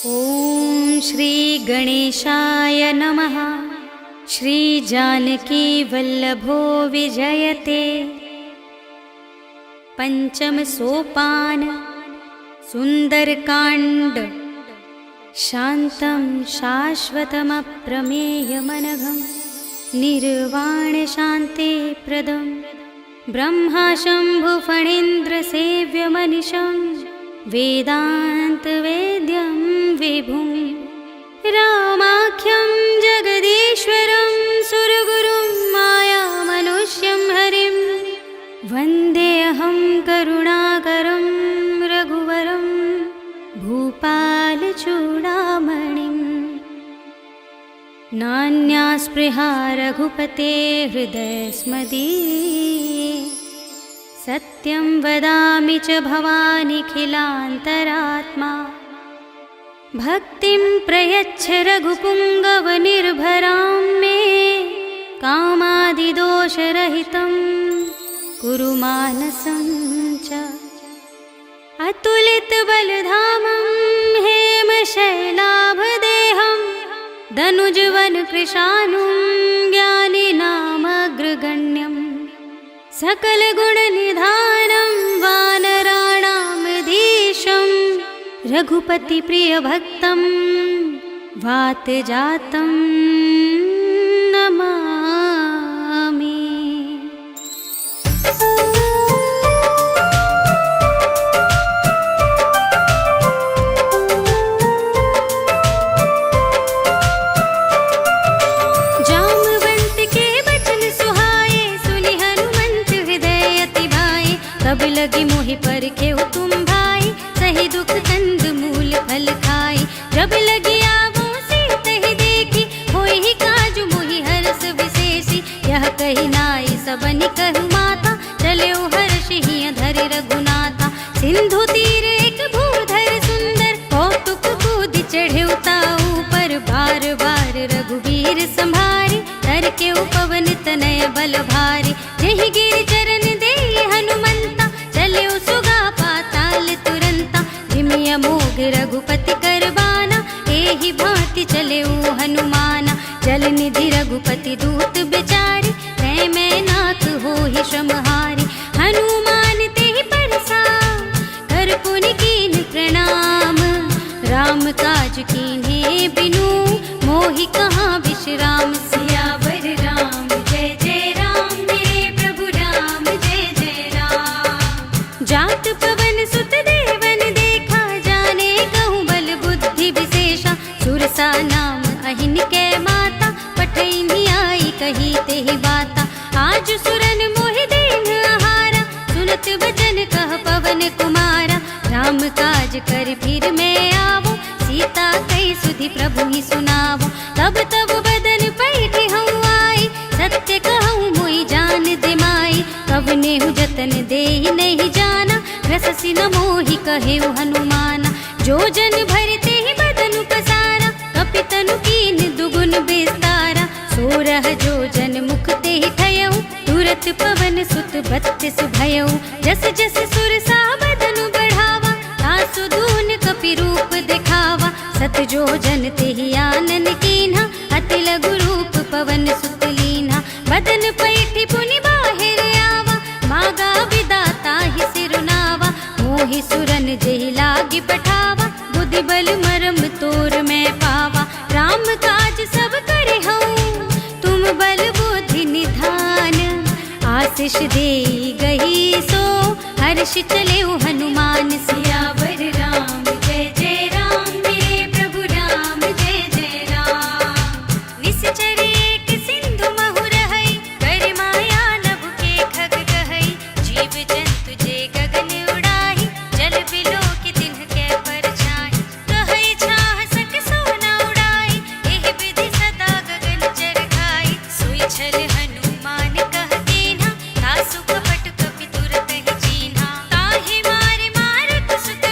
ॐ श्री गणेशाय नमः। श्री जानकी वल्लभो विजयते। पंचम सोपान सुंदरकांड। शांतं शाश्वतमप्रमेयमनघं निर्वाण शांति प्रदं ब्रह्मा शंभु फणीन्द्र सेव्यमनिशं वेदांत वेद्यं विभुं रामाख्यं जगदीश्वरं सुरगुरुं मायामनुष्यं हरिं वन्देऽहं करुणाकरं रघुवरं भूपालचूडामणिम्। नान्या स्पृहा रघुपते हृदयस्मदीये सत्यं वदामि च भवानिखिलान्तरात्मा। भक्तिं प्रयच्छ रघुपुङ्गवनिर्भरां मे कामादिदोषरहितं कुरु मानसं च। अतुलितबलधामं हेमशैलाभदेहं दनुजवनकृशानुं ज्ञानिनामग्रगण्यं सकलगुणनिधानं वानराणामधीशं रघुपतिप्रियभक्तं वातजातं नमामि। कब लगी मोहि परखेउ तुम भाई, सही दुख कंद मूल फल खाई। जब लगी आवो सीत ही देखी, होई ही काजु मोहि हरस विशेषी। यह कही नाई सबनि कहु माता, चले हर्ष ही धरि रघुनाथा। सिंधु तीर एक भूधर सुंदर, कौतुक कूदि चढ़ेउ ताऊ पर। बार बार रघुवीर संभारी, तर के पवन तनय बल भारी। जहि गिर चरण दे हनुमंता, चले सुगा पाताल तुरंता। जिमिया मोग रघुपति करबाना, एहि भांति चले हनुमाना। जल निधि रघुपति दूत बिचारी, मैं नाथ हो ही श्रमहारी। हनुमान तेहि परसा, कर पुनि कीन प्रणाम। राम काज कीन्हे बिनु, मोहि कहाँ विश्राम। सियावर राम जय जय राम, मेरे प्रभु राम जय जय राम। जात पवन सुत देवन देखा, जाने कहूँ बल बुद्धि विशेषा। सुरसा नाम अहिन के माता, पठैनी आई कही तेहि बाता। आज सुरन मोहि दीन आहारा, सुनत बचन कह पवन कुमारा। राम काज कर फिर मैं आवो, सीता कई सुधि प्रभु ही सुनावो। तब तब बदन पैठी हूँ आई, सत्य कहूँ मोहि जान दे माई। कवने हूँ जतन दे नहीं जाना, रससि न मोहि कहेउ हनुमाना। जो जन भरते ही बदन पसारा, कपितनु कीन दुगुन विस्तारा। सोरह जो जन मुख ते ही ठयऊ, तुरत पवन सुत 32 भयऊ। जस जस सुरसा बदनु बढ़ावा, तासु दून कपि रूप दिखावा। सत जो जन ते ही आनन कीन्हा, अति लघु रूप पवन सुत लीन्हा। बदन पैठी पुनि बाहिर आवा, मागा विदाता ही सिरुनावा। मोहि सुरन जेहि लागी पठावा, बुद्धि बल मरम तोर मैं पावा। राम काज सब करे हूँ, तुम बल बुद्धि निधान। आशीष देई गही सो, हर्ष चले हनुमान। सियावर राम जय जय राम, मेरे प्रभु राम जय जय राम। निश्चर एक सिंधु महु रहई, कर माया नभ के खग कहई। जीव जंतु जे गगन उड़ाही, जल बिलो के तिन्ह के परछाई। कहई छाह सक सोना उड़ाई, एहि विधि सदा गगन चर खाई। सोई छल हनुमान कह कीन्हा, तासु कपट कपि तुरत ही चीन्हा। ताहि मार मारत सुत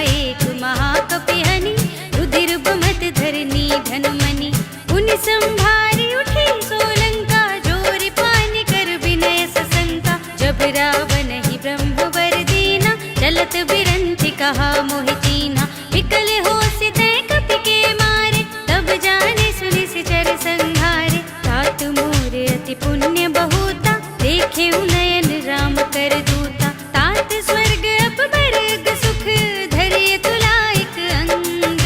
एक महाकपिहनि, रुधिर बमत धरनी धनमणि। पुनि संभारी उठी सोलंका, जोर पानि कर विनय सशंका। जब रावण ही ब्रह्म वर दीना, चलत बिरंचि कहा मोहि चीन्हा। विकल होश तै कपि के मारे, तब जाने सुनि सिचर संहारे। तात मोर अति पुण्य बहुता, देखे नयन राम कर दूता। तात स्वर्ग अपबर्ग सुख, धरिय तुलाइक अंग।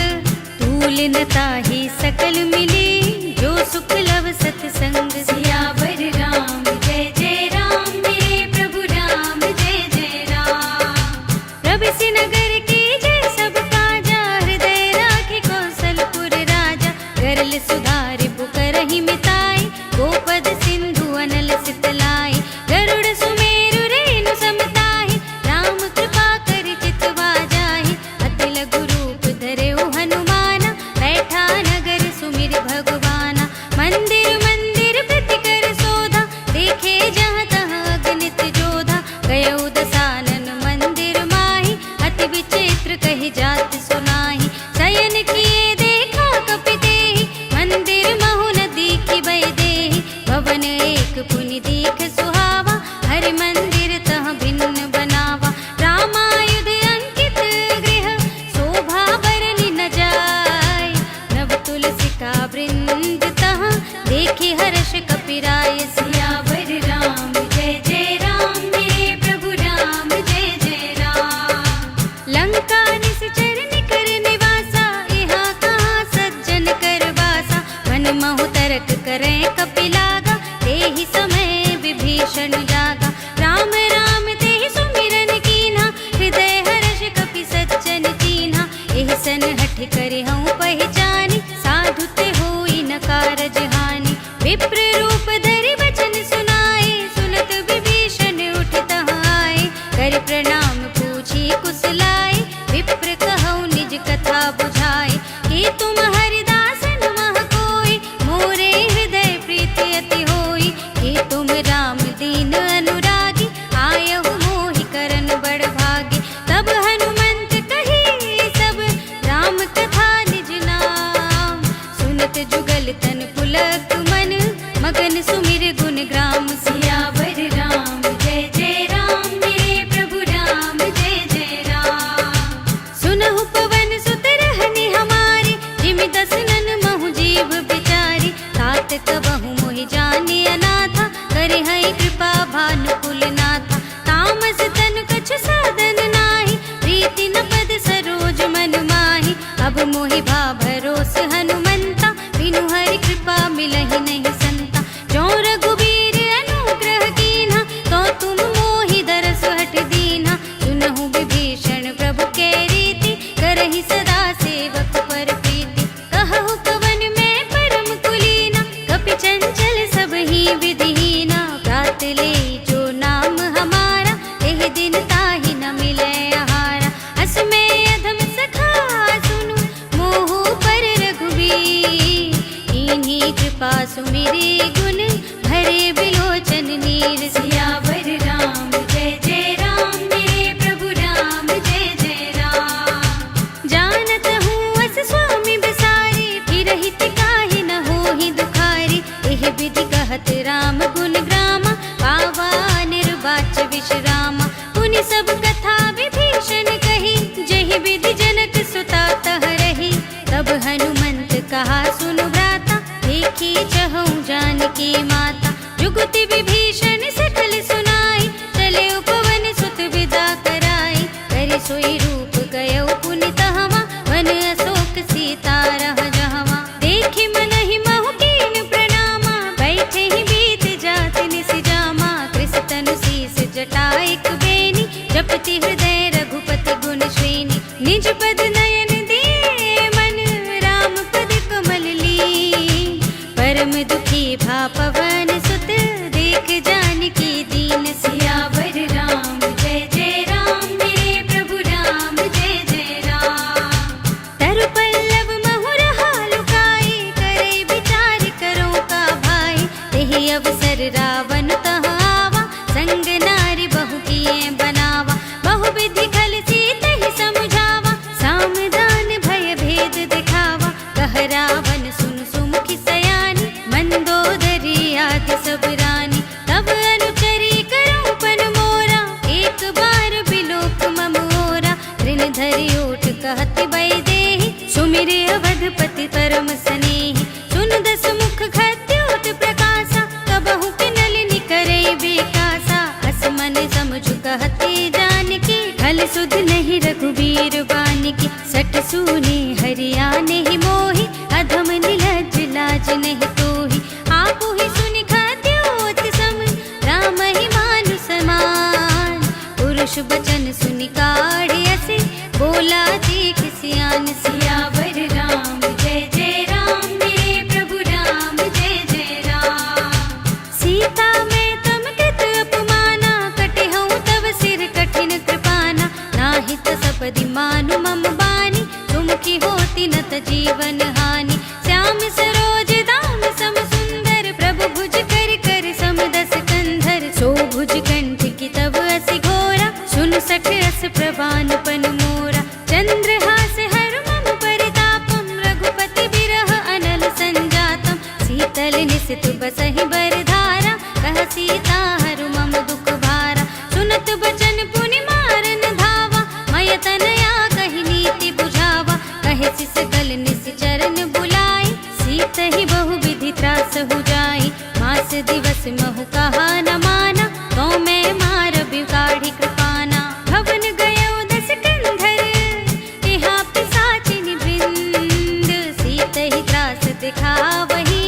तूल न ताहि सकल मिले, जो सुख लव सतसंग। सियावर राम जय जय राम, मेरे प्रभु राम जय जय राम। प्रभिसि नगर की जय सब काजा, हृदय राखि कौशलपुर राजा। गरल सुधारि बुकरहि मिताई, गोपद सिंधु अनल सितलाई। गरुड़ सुमेरु रेणु समताहि, राम कृपा करि चितवा जाहि। अति लघु रूप धरेउ हनुमाना, बैठा नगर सुमिर भगवाना। मंदिर मंदिर प्रति कर शोधा, देखे जहाँ तहाँ अगणित जोधा। गयउ दसानन मंदिर माहि, अति विचित्र कहि जाति सुनाहि। शयन किए देखा कपि तेहि, मंदिर महु न दीखि भय देहि। भवन एक पुनि दीख सुहावा, हरि मंदिर तह भिन्न बनावा। रामायुध अंकित गृह, शोभा बरनि न जाय। नव तुलसिका वृंद तह, देखि हर्ष कपिराय। सियावर राम जय जय राम, मेरे प्रभु राम जय जय राम। लंका निश्चर निकर निवासा, यहाँ कहाँ सज्जन कर वासा। मन महु तरक करें कपिलागा, तेहि समय विभीषण जागा। राम राम तेहि सुमिरन कीन्हा, हृदय हर्ष कपि सज्जन चीन्हा। एहि सन हठ करे हऊँ पहचानी, साधु ते होई न कारज हानि। विप्र रूप धरि वचन सुनाए, सुनत विभीषण उठ तहाँ आए। कर प्रणाम पूछी कुशलाए, विप्र कहऊँ निज कथा बुझाए। कि तुम हरिदासन मह कोई, मोरे हृदय प्रीति अति होई। कि तुम राम दीन अनुरागी, आयहु मोहि करन बड़ भागी। तब हनुमंत कही सब, राम कथा निज नाम। सुनत जुगल तन पुलक मन, मगन सुमिर गुण ग्राम। सियावर राम जय जय राम, मेरे प्रभु राम जय जय राम। सुनहु पवन सुत रहनि हमारी, जिमि दसनन महु जीव बिचारी। तात कबहु मोहि जाने अनाथा, करे हई कृपा भानुकुल नाथा। तामस तन कछु साधन नाही, प्रीति न पद सरोज मन माहि। अब मोहि भा भरोस हनुमंता, बिनु हरि कृपा मिलहि नहीं संता। जो रघुबीर अनुग्रह कीन्हा, तो तुम मोहि दरस हठ दीन्हा। सुनहु विभीषण प्रभु के रीति, करहि सदा सेवक पर प्रीति। कहु पवन में परम कुलीना, कपि चंचल सब ही विधिहीना। प्रात ले जो नाम हमारा, एहि दिन ताहि न मिलै आहारा। अस में अधम सखा सुनु, मोहु पर रघुबीर। कीन्ही कृपा सुमिरि गुण, भरे बिलोचन नीर। सियावर राम जय जय राम, मेरे प्रभु राम जय जय राम। जानत हूँ अस स्वामी बिसारी, फिरहि तिकाहि न होहि दुखारी। एहि विधि कहत राम गुण ग्रामा, पावा निर्वाच विश्रामा। पुनि सब कथा विभीषण कही, जहि विधि जनक सुता तह रही। तब हनुमंत कहा सुनु भ्राता, देखी चहु जानकी माता। जुगति विभीषण सकल सुनाई, चले उपवन सुत विदा कराई। करि सोई रूप गयउ पुनि तहवा, वन अशोक सीता रह जहवा। देखि मनहि महु कीन प्रणामा, बैठे ही बीत जात निसि जामा। कृस तनु शीस जटा एक बेनी, जपति हृदय रघुपति गुण श्रेणी। निज पद नयन दिए मन, राम पद कमल ली। परम दुखी भा पवन सुत, देख जानकी दीन। सियावर राम जय जय राम, मेरे प्रभु राम जय जय राम। तरु पल्लव महु रहा लुकाई, करे विचार करो का भाई। तेहि अवसर रावण तह आवा, संग नारी बहु किए बनावा। बहु विधि खल सी तहि समझावा, धरि ओट कहत वैदेही, सुमिरे अवधपति परम स्नेही। सुन दस मुख खद्योत प्रकाशा, कबहु किनलिनि करई बेकासा। अस मन समझु कहते जानकी, खल सुध नहीं रघुबीर बानिकी। सट सूने हरिया नहीं मोहि, अधम निलज्ज लाज नहीं तोहि। आपु ही सुनि खद्योत सम, राम ही मानु समान। पुरुष बचन सुनि काढ़ असे, बोला चीख सियान। सियावर राम जय जय राम, मेरे प्रभु राम जय जय राम। सीता मैं तम कृत अपमाना, कटे हूँ तब सिर कठिन कृपाना। नाहि त सपदि मानु मम बानी, तुम की होती न त जीवन हानि। श्याम सरोज दाम सम सुंदर, प्रभु भुज कर कर सम दस कंधर। सो भुज कंठ की तब असि घोरा, सुन सठ अस प्रभान पन मोरा। चंद्रहास हर मम परितापम, रघुपति बिरह अनल संजातम। शीतल निसित बसहि बरधारा, कह सीता हरु मम दुख भारा। सुनत बचन पुनि मारन धावा, मय तनया कहि नीति बुझावा। कहे सिसकल निश्चरण बुलाई, सीत ही बहु विधि त्रास हो जाई। मास दिवस महु कहा न माना, तो मैं मार बिगाड़ी कृपाना। भवन गयो दस कंधर, तिहा पिशाचिनि वृंद। सीत ही त्रास दिखावही,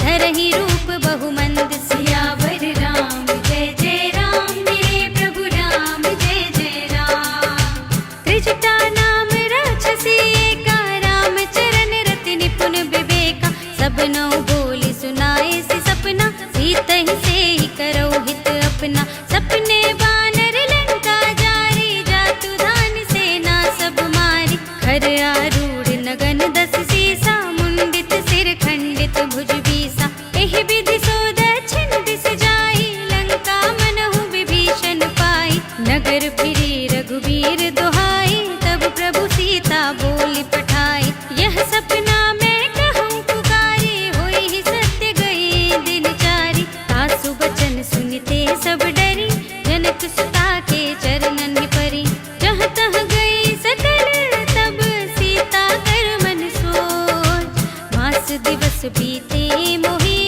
धरहि रूप बहुमंद। सियावर राम जय जय राम, मेरे प्रभु राम जय जय राम। त्रिजटा नाम राक्षसी एका, राम चरण रति निपुण विवेका। सब नौ बोली सुनाए सि सपना, सीत ही से ही करो हित अपना। सपने बानर लंका जारी, जातु धान सेना सब मारी। खर आरूढ़ नगन दस सीसा, मुंडित सिर खंडित भुज बीसा। एहि विधि सो दक्षिण दिस जाई, लंका मनहु विभीषण पाई। नगर फिरी रघुबीर दुहाई, तब प्रभु सीता बोली पठाई। यह सपना मैं कहूँ पुकारी, होई ही सत्य गई दिन चारी। सासु बचन सुनते सब डरी, जनक सुता के चरणन परी। जहाँ तहाँ गई सकल तब, सीता कर मन सोच। मास दिवस बीते मोहि,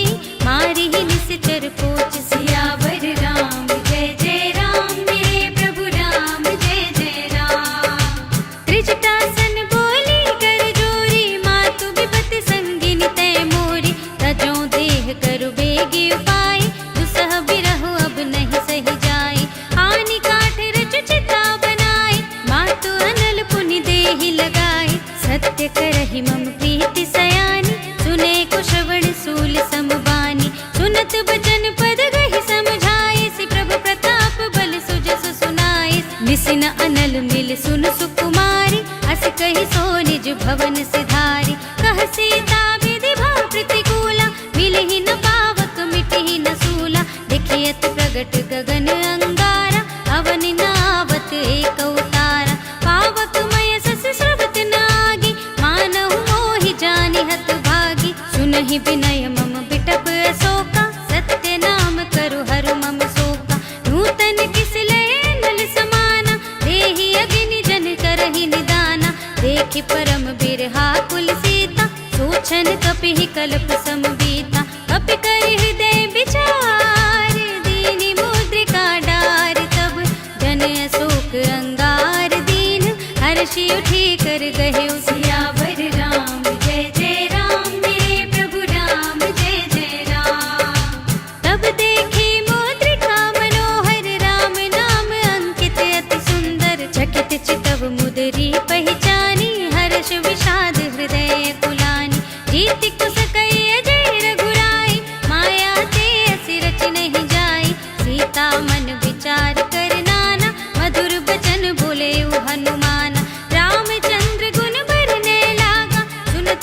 मारी ही निश्चर पोच। सियावर राम जय जय राम, मेरे प्रभु राम जय जय राम। त्रिजटासन बोली कर जोरी, मातु विपति संगिनी तय मोरी। तजो देह करु बेगी उपाय, दुसह बिरहु अब नहीं सही जाई। आनी काठ रचु चिता बनाई, मातु अनल पुनि देहि लगाई। सत्य करहि मम प्रीति सयानी, सुने को श्रवण सूल समबानी। सुनत बचन पद गहि समझाए, सि प्रभु प्रताप बल सुजस सुनाए। निसिन अनल मिल सुन सुकुमारी, अस कहि सो निज भवन सिधारी। कह सीता विधि भाव प्रतिकूला, मिलहि न पावक मिटहि न सूला। देखियत प्रगट गगन अंगारा, अवन नावत एक उतारा। पावक मय सस स्रवत नागी, मानहु मोहि जानि हत भागी। सुनहि विनय मम बिटप अशोका, सत्य नाम करु हरु मम शोका। नूतन किस लय नल समाना, देहि अग्नि जन करहि निदाना। देखि परम बिरहा कुल सीता, सोचन कपिहि कल्प समबीता। कपि कर हृदय विचार, दीनि मुद्रिका डार। तब जन अशोक अंगार दीन, हर्षि उठी कर गहे। सियावर राम जय जय राम, मेरे प्रभु राम जय जय राम। तब देखी मुद्रिका मनोहर, राम नाम अंकित अति सुंदर। चकित चितव मुदरी पहचानी, हर्ष विषाद हृदय कुलानी। जीति कुस कई अजय रघुराई, माया ते असि रच नहीं जाई। सीता मन विचार कर नाना, मधुर बचन बोले हनुमाना। रामचंद्र गुण बरने लागा, सुनत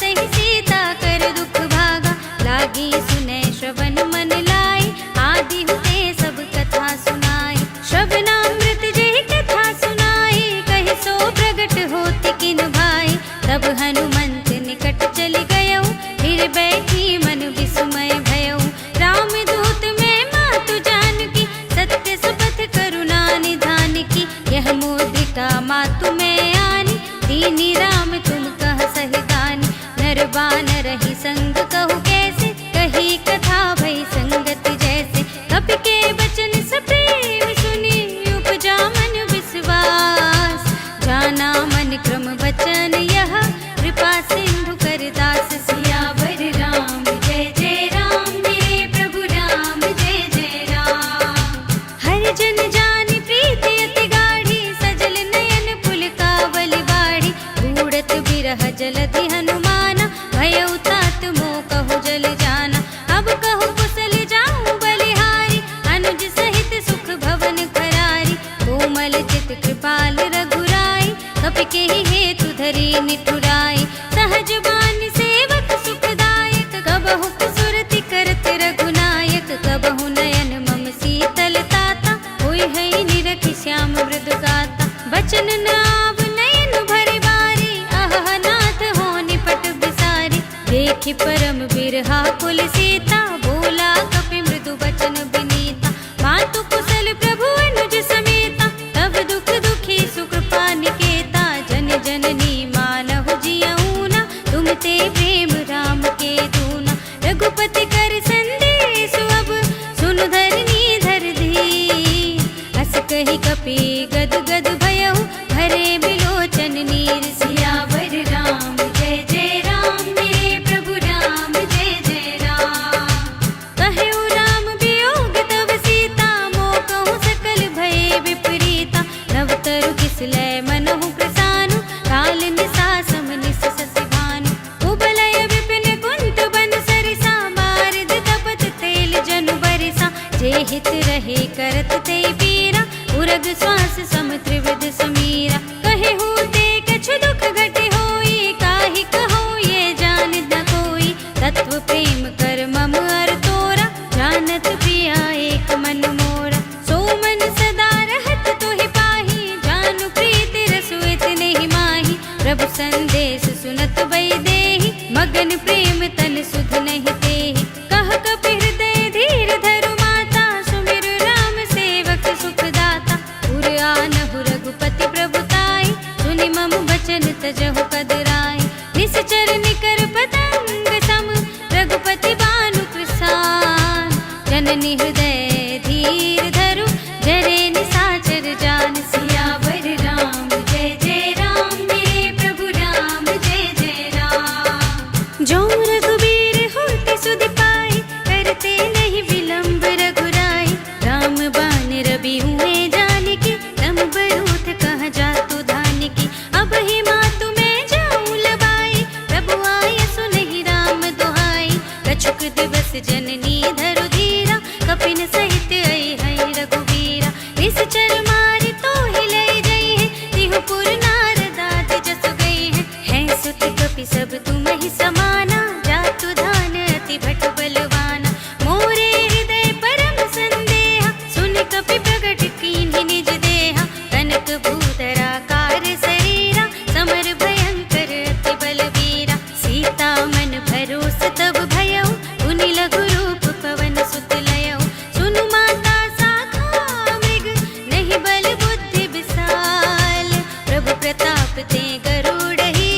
कीनी राम तुम कह सही दानी, नर बानर ही संग कहु कैसे, कही कथा भई संगत जैसे। कपि के बचन सप्रेम सुनी, उपजा मन विश्वास, जाना मन क्रम बचन यह, कृपा सिंधु कर दास। सियावर राम जय जय राम, मेरे प्रभु राम जय जय राम। हर जन जानि प्रीति अति गाढ़ी, सजल नयन पुलकावल बाढ़ी। बूढ़त बिरह जलधि हनुमाना, भयउ तात मोह कहु जल जाना। अब कहु कुशल जाऊं बलिहारी, अनुज सहित सुख भवन करारी। कोमल चित कृपाल रघुराई, कपि केहि हेतु धरि निठुराई। सहज बानी सेवक सुखदायक, कबहु सुरति करत रघुनायक। कबहु नयन मम शीतल ताता, होय है निरखि श्याम मृदु गाता। बचन न आव नयन भरि बारी, अहह नाथ हो निपट बिसारी। देखि परम बिरहा कुल सीता, बोला कपि मृदु बचन बिनीता। मातु कुशल प्रभु अनुज समेता, तब दुख दुखी सुकृपा निकेता। जन जननी मानहु जियऊना, तुम ते प्रेम राम के दूना। रघुपति कर संदेश अब, सुनु धरनी धर धी। हस कहि कपि गद गद भयहु, भरे बिलोचन नीर। सियावर राम जय जय राम, मेरे प्रभु राम जय जय राम। कहु राम वियोग तव सीता, मोह कहु सकल भय विपरीता। नव तरु किसलय मनहु प्रसानु, काल निसा सम निस ससि भानु। कुबलय विपिन कुंत बन सरिसा, बारिद तपत तेल जनु बरिसा। जे हित रहे करत ते पीरा, उरग श्वास सम त्रिविध समीरा। कहे हो ते कछु दुख घटे होई, काहि कहो ये जान न कोई। तत्व प्रेम कर मम अर तोरा, जानत प्रिया एक मन मोरा। सो मन सदा रहत तोहि पाही, जानु प्रीति रसु इतने ही माही। प्रभु संदेश सुनत बई देहि, मगन प्रेम तन सुध नहीं तेहि। कह कपि हृदय धीर धरु माता, सुमिर राम सेवक सुख दाता। उर आनहु रघुपति प्रभुताई, सुनि मम बचन तजहु कदराई। निश्चर निकर पतंग सम, रघुपति बानु कृसान। जननी हृदय धीर धरु, जरे निसाचर जान। सियावर राम जय जय राम, मेरे प्रभु राम जय जय राम। जो रघुबीर होते सुधि पाई, करते नहीं विलंब रघुराई। राम बान रवि हुए जानकी, तम बरूथ कह जातु धानिकी। अब ही मातु मैं जाऊं लबाई, प्रभु आय सुनहि राम दुहाई। कछुक दिवस जननी धरु धीरा, कपिन सहित आई है रघुवीरा। निश्चर मारि तोहि लई जई है, तिहुपुर नारदात जस गई है। हैं सुत कपि सब तुम ही समाना, जातु धान अति भट बलवाना। मोरे हृदय परम संदेहा, सुन कपि प्रगट कीन्हि निज देहा। कनक भूधरा कार शरीरा, समर भयंकर अति बलवीरा। सीता मन भरोस तब भयउ, पुनि लघु रूप पवन सुत लयउ। सुनु माता साखा मृग, नहीं बल बुद्धि विशाल। प्रभु प्रताप ते गरुड़हि,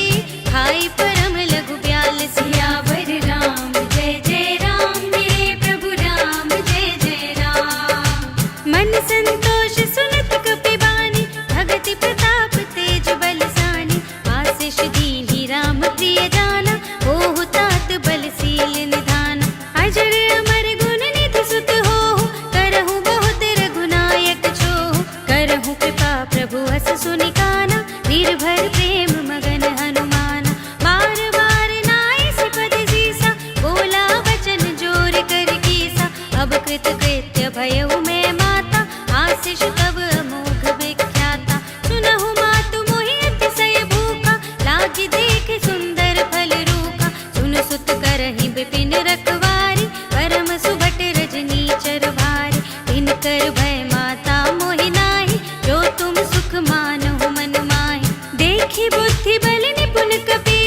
खाई परम लघु ब्याल। सियावर राम जय जय राम, मेरे प्रभु राम जय जय राम। मन संतोष सुनत कपि बानी, भगति प्रताप तेज बलसानी। आशीष दीन्हि राम प्रिय जाना, ओहु तात बलशील निधाना। अजर अमर गुण निधि सुत होहु, करहु बहुत रघुनायक छोहु। करहु कृपा प्रभु हस सुनि काना, निर्भर प्रेम मगन हनुमाना। बार बार नाइ सिपद सीसा, बोला वचन जोर कर कीसा। अब कृत कृत्य भयउ मैं माता, आशीष तब अमोघ विख्याता। सुनहु मातु मोहि अतिशय भूखा, लागी देख सुंदर फल रूखा। सुन सुत करहि विपिन रखवारी, परम सुभट रजनी चर भारी। तिनकर भय माता मोहि नाही, जो तुम सुख मानहु मन माहि। देखि बुद्धि बल निपुण कपि,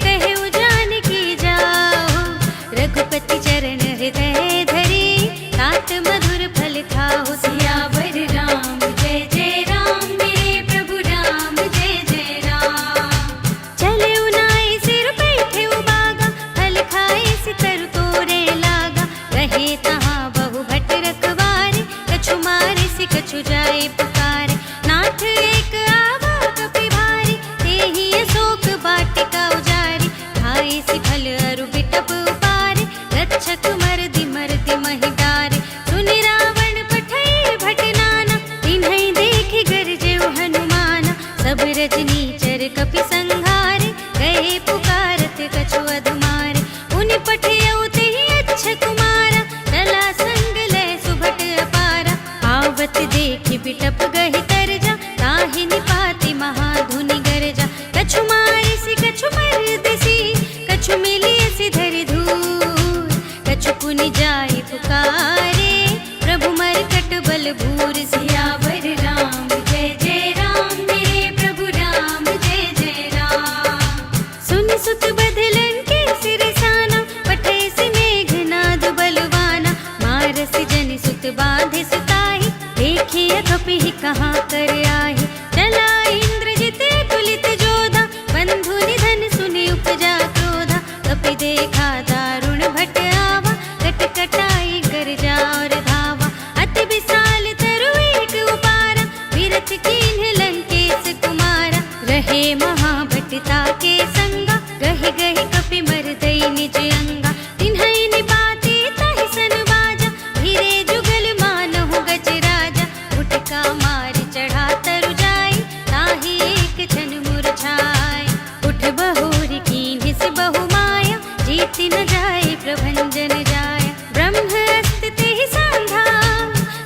कहे जानकी जाओ। रघुपति चरण हृदय धरी, तात मधुर फल खाओ। सियावर राम जय जय राम, मेरे प्रभु राम जय जय राम। बेसी फल अरु बिटप उपारे, रक्षक मर्दि मर्दि महिदारे। सुनि रावण पठई भटनाना, तिन्हई देखि गरजेउ हनुमाना। सब रजनीचर कपि संहारे, गए पुकारत कछु अधमारे। उनि पठियउ तेहि अच्छ कुमारा, चला संग लय सुभट अपारा। आवत देखि बिटप गहि तरजा, ताहि निपाति महाधुनि गरजा। कछु मारिसि कछु मरदिसि, कछु मिलियसि धरि धूर। कछु पुनि जाहि पुकारे, प्रभु मरकट बल भूर। सियावर राम जय जय राम, मेरे प्रभु राम जय जय राम। सुनि सुत बदलन के सिरसाना, पठैसि मेघनाद बलवाना। मारसि जनि सुत बांधि सुताहि, देखिए कपिहि कहाँ कर आहि। चला इंद्रजित तुलित जोधा, बंधु निधन सुनि उपजा क्रोधा। कपि देखा दारुण भट आवा, कट कटाई गरजा और धावा। अति विशाल तरु एक उपारा, विरथ कीन्ह लंकेश कुमारा। रहे महाभटता के संगा, गहि गहि कपि मरदई निज अंगा। तिन्हई निपाति तहि सन बाजा, धीरे जुगल मानहु गज राजा। उठका मार चढ़ा तरु जाई, ताहि एक क्षण मुरझाई। उठ बहुरी कीन्हिस बहु माया, जीति न जाय प्रभंजन जाय। ब्रह्म अस्त तेहि सांधा,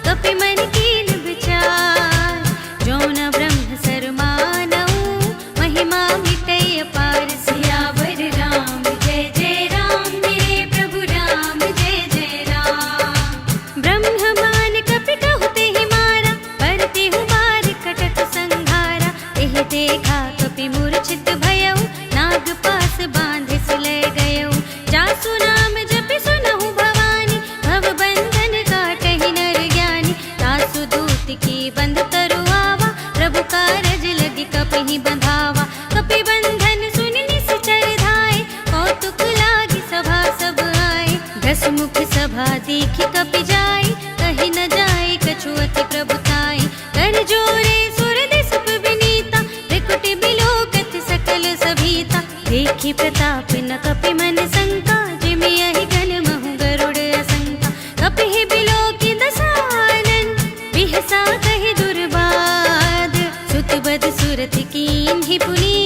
कपि मन कीन विचार। जो न ब्रह्म सर मानऊ, महिमा मिटै अपार। सियावर राम जय जय राम, मेरे प्रभु राम जय जय राम। ब्रह्म मान कपि कहु तेहि मारा, पर तेहु मार कटक संघारा। तेहि देखा कपि मूर्छित भयउ, नाग पास बांधिस लय गयउ। जासु नाम जपि सुनहु भवानी, भव बंधन काटहि नर ज्ञानी। तासु दूत की बंध तरु आवा, प्रभु कारज लगी कपिहि बंधावा। कपि बंधन सुनि निश्चर धाय, कौतुक लागी सभा सब आए। दस मुख सभा देखि कपि जाय, कहि न जाय कछु अति प्रभुताई। कर जोरे सुर दिसप विनीता, त्रिकुटि बिलोकत सकल सभीता। देखि प्रताप न कपि मन शंका, जिमियहि गण महु गरुड़ असंका। कपिहि बिलोकि दसानन, बिहसा कहि दुर्बाद। सुत बद सुरति कीन्हि पुनि,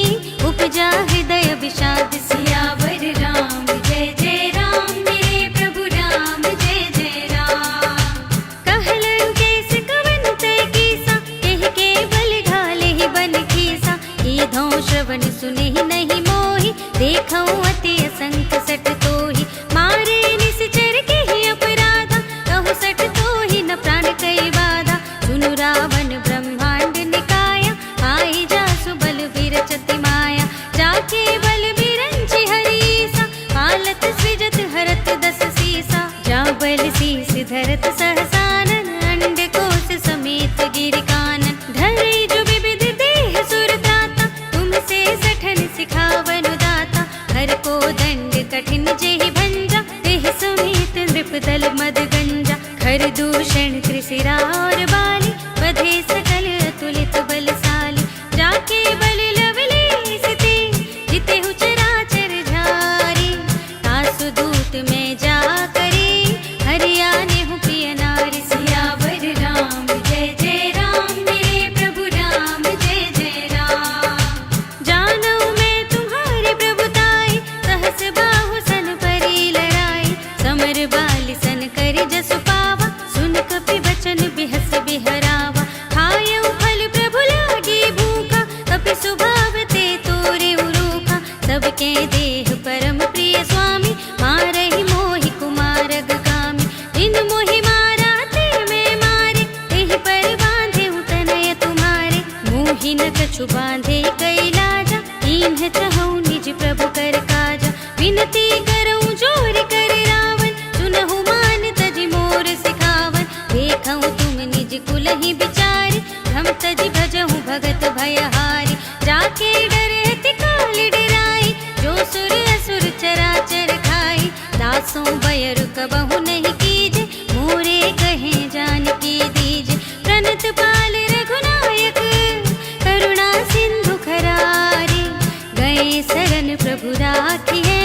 उपजा हृदय विषाद। सियावर राम जय जय राम, मेरे प्रभु राम जय जय राम। कहलन केस कवन तय कीसा, केहि के बल घालेहि बन खीसा। कीधौ श्रवण सुनेहि नहीं मोहि, देखौ अति असंख सट तोहि। मारे निश्चर केहि अपराधा, कहु सट तोहि न प्राण कई बाधा। सुनु रावण ब्रह्मांड निकाया, पाई जासु बल विरचति माया। जाके बल बिरंचि हरीसा, पालत सृजत हरत दस सीसा। जा बल शीस धरत सहसानन, अंड कोश समेत गिरि कानन। धरे जो विविध देह सुर त्राता, तुमसे सठन सिखावनु दाता। हर को दंड कठिन जेहि भंजा, तेहि समेत नृपदल मद गंजा। खर दूषण त्रिशिरा और बाली, बधे सकल अतुलित बलशाली। जाके बल लवलेश ते, जितेहु चराचर झारी। तासु दूत में जा करे, हरियानेहु प्रिय नारी। सियावर राम जय जय राम, मेरे प्रभु राम जय जय राम। जानऊ मैं तुम्हारी प्रभुताई, सहस बाहु सन परी लड़ाई। समर बाली सन करि जसु पावा, सुन कपि बचन बिहस बिहरावा। खायऊ फल प्रभु लागी भूखा, कपि स्वभाव ते तोरे उरूखा। सबके देह परम प्रिय स्वामी, मारहि मोहि कुमारग कामी। जिन मोहि मारा ते मैं मारे, तेहि पर बांधे तनय तुम्हारे। मोहि न कछु बांधे कई लाजा, कीन्ह चहु निज प्रभु कर काजा। विनती करऊँ जोर कर रावण, सुनहु मान तजि मोर सिखावन। देखऊँ तुम निज कुलहि विचारि, हम तजि भजहु भगत भयहारी। जाके डरति काल डराई, जो सुर असुर चराचर खाई। दासों बयरु कबहु नहीं कीजे, मोरे कहे जानकी दीजे। प्रणत पाल रघुनायक, करुणा सिंधु खरारे। गए शरण प्रभु राखिए,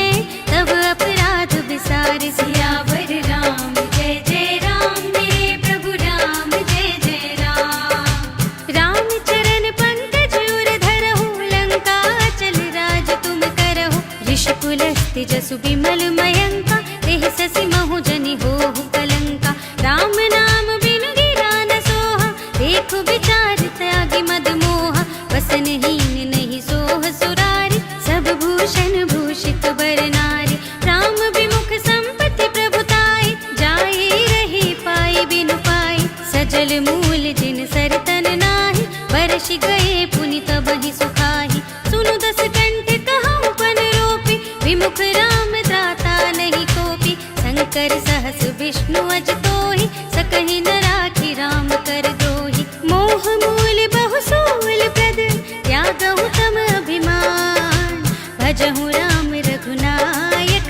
पति जसु बिमल मयंका, देह ससि महु जनि होहु कलंका। राम नाम बिनु गिरा न सोहा, देखु विचार त्यागी मद मोहा। वसनहीन नहीं सोह सुरारी, सब भूषण भूषित बर नारी। राम विमुख संपत्ति प्रभुताई, जाए रही पाई बिनु पाई। सजल मूल जिन सरतन नाही, बरसि गए पुनि तबहि सुखाहि। सुनु दस कंठ कहउँ पन रोपी, विमुख राम दाता नहीं कोपी। शंकर सहस विष्णु अज तोहि, सकहि न राखि राम कर द्रोहि। मोह मूल बहु सूल प्रद, त्यागहु तम अभिमान। भजहु राम रघुनायक,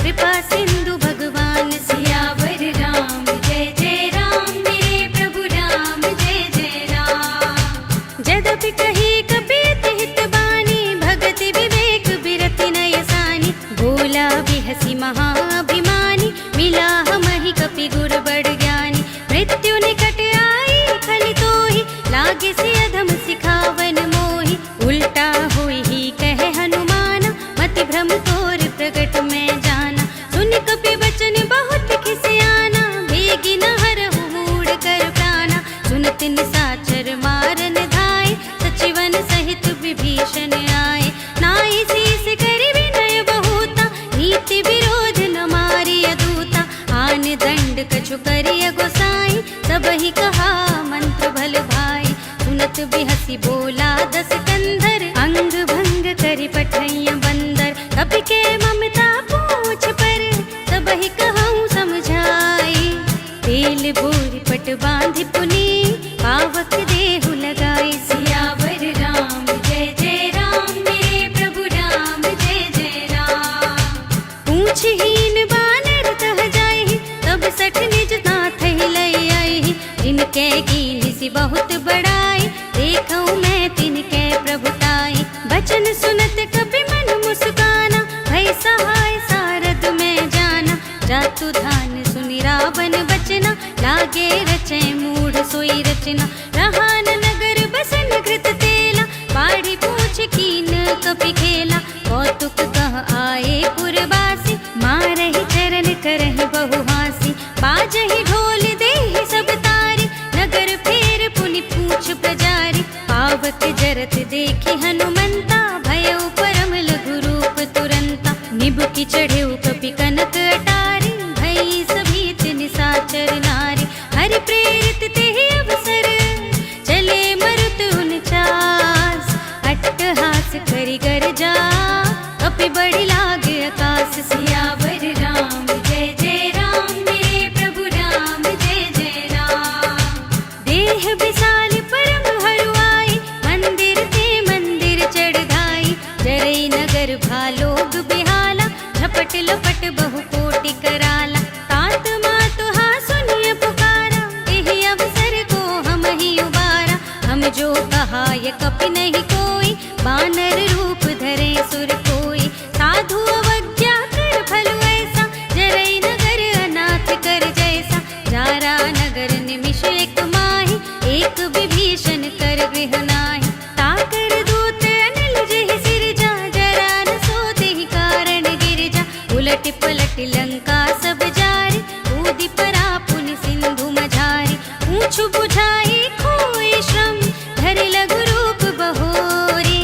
कृपा सिंधु भगवान सियावर राम। जय जय राम मेरे प्रभु राम, जय जय राम। जदपि कही कपीत हित बानी, भगति विवेक बिरति नय सानी। बोला बिहसी महाभिमानी, मिला हमहि कपि गुर बड़ ज्ञानी। मृत्यु निकट आई खलि तोहि, लागे से अधम सिखावन मोहि। उल्टा होई ही कहे हनुमान, मति भ्रम तोर प्रगट में जाना। सुन कपि बचन बहुत खिसियाना, भेगी न हरहु मूढ़ कर प्राणा। सुनत निसाचर मारन धाय, सचिवन सहित विभीषण आए। नाई शीस करि विनय बहुता, नीति विरोध न मारिय दूता। आन दंड कछु करिय गोसाई, सबहि कहा मंत्र भल भाई। सुनत बिहसी बोला दस कंधर, अंग भंग करि पठैया बंदर। कपि के ममता पूछ पर, सबहि कहउँ समझाई। तेल बोरि पट बांधि पुनि, पावक देहु लगाई। सियावर राम जय जय राम मेरे प्रभु राम, जय जय राम। पूछहीन बानर तह जाहि, तब सठ निज नाथ लय आहि। जिनके कीन्हि सि बहुत बड़ाई, देखऊँ मैं तिनके प्रभुताई। बचन सुनत कपि मन मुस्काना, भय सहाय सारद में जाना। जातु धान सुनि रावण बचना, लागे रचै मूढ़ सोई रचना। रहा न नगर बसन घृत तेला, बाढ़ी पूछ कीन कपि खेला। कौतुक कह आए पुरवासी, मारहि चरण करहि बहु हासी। बाजहि ढोल देहि सब तारी, नगर फेर पुनि पूछ प्रजारी। पावक जरत देखि हनुमंता, भयउ परम लघु रूप तुरंता। निबुकि चढ़ेउ कपि कनक अटारी, भई सभीत निसाचर नारी। हरि प्रेरित तेहि अवसर, चले मरुत उनचास। अट्टहास करि गर्जा, कपि बड़ि लागे आकाश। सियावर राम जय जय राम मेरे प्रभु राम, जय जय राम। देह विशाल परम हरुआई, मंदिर ते मंदिर चढ़ धाई। जरई नगर भालोग बिहाला, झपट लपट बहु कोटि कराला। तात मातु हा सुनिय पुकारा, एहि अवसर को हम ही उबारा। हम जो कहा ये कपि नहीं कोई, बानर रूप धरे सुर कोई। साधु अवज्ञा कर फलु ऐसा, जरई नगर अनाथ कर जैसा। जारा नगर निमिष एक माहि, एक विभीषण कर गृह नाहि। ताकर दूत अनिल जहि सिरजा, जरा न सो तेहि कारण गिरजा। उलट पलट लंका सब जारी, कूदि परा पुनि सिंधु मझारी। पूछु बुझाई खोई श्रम, धरि लघु रूप बहोरी।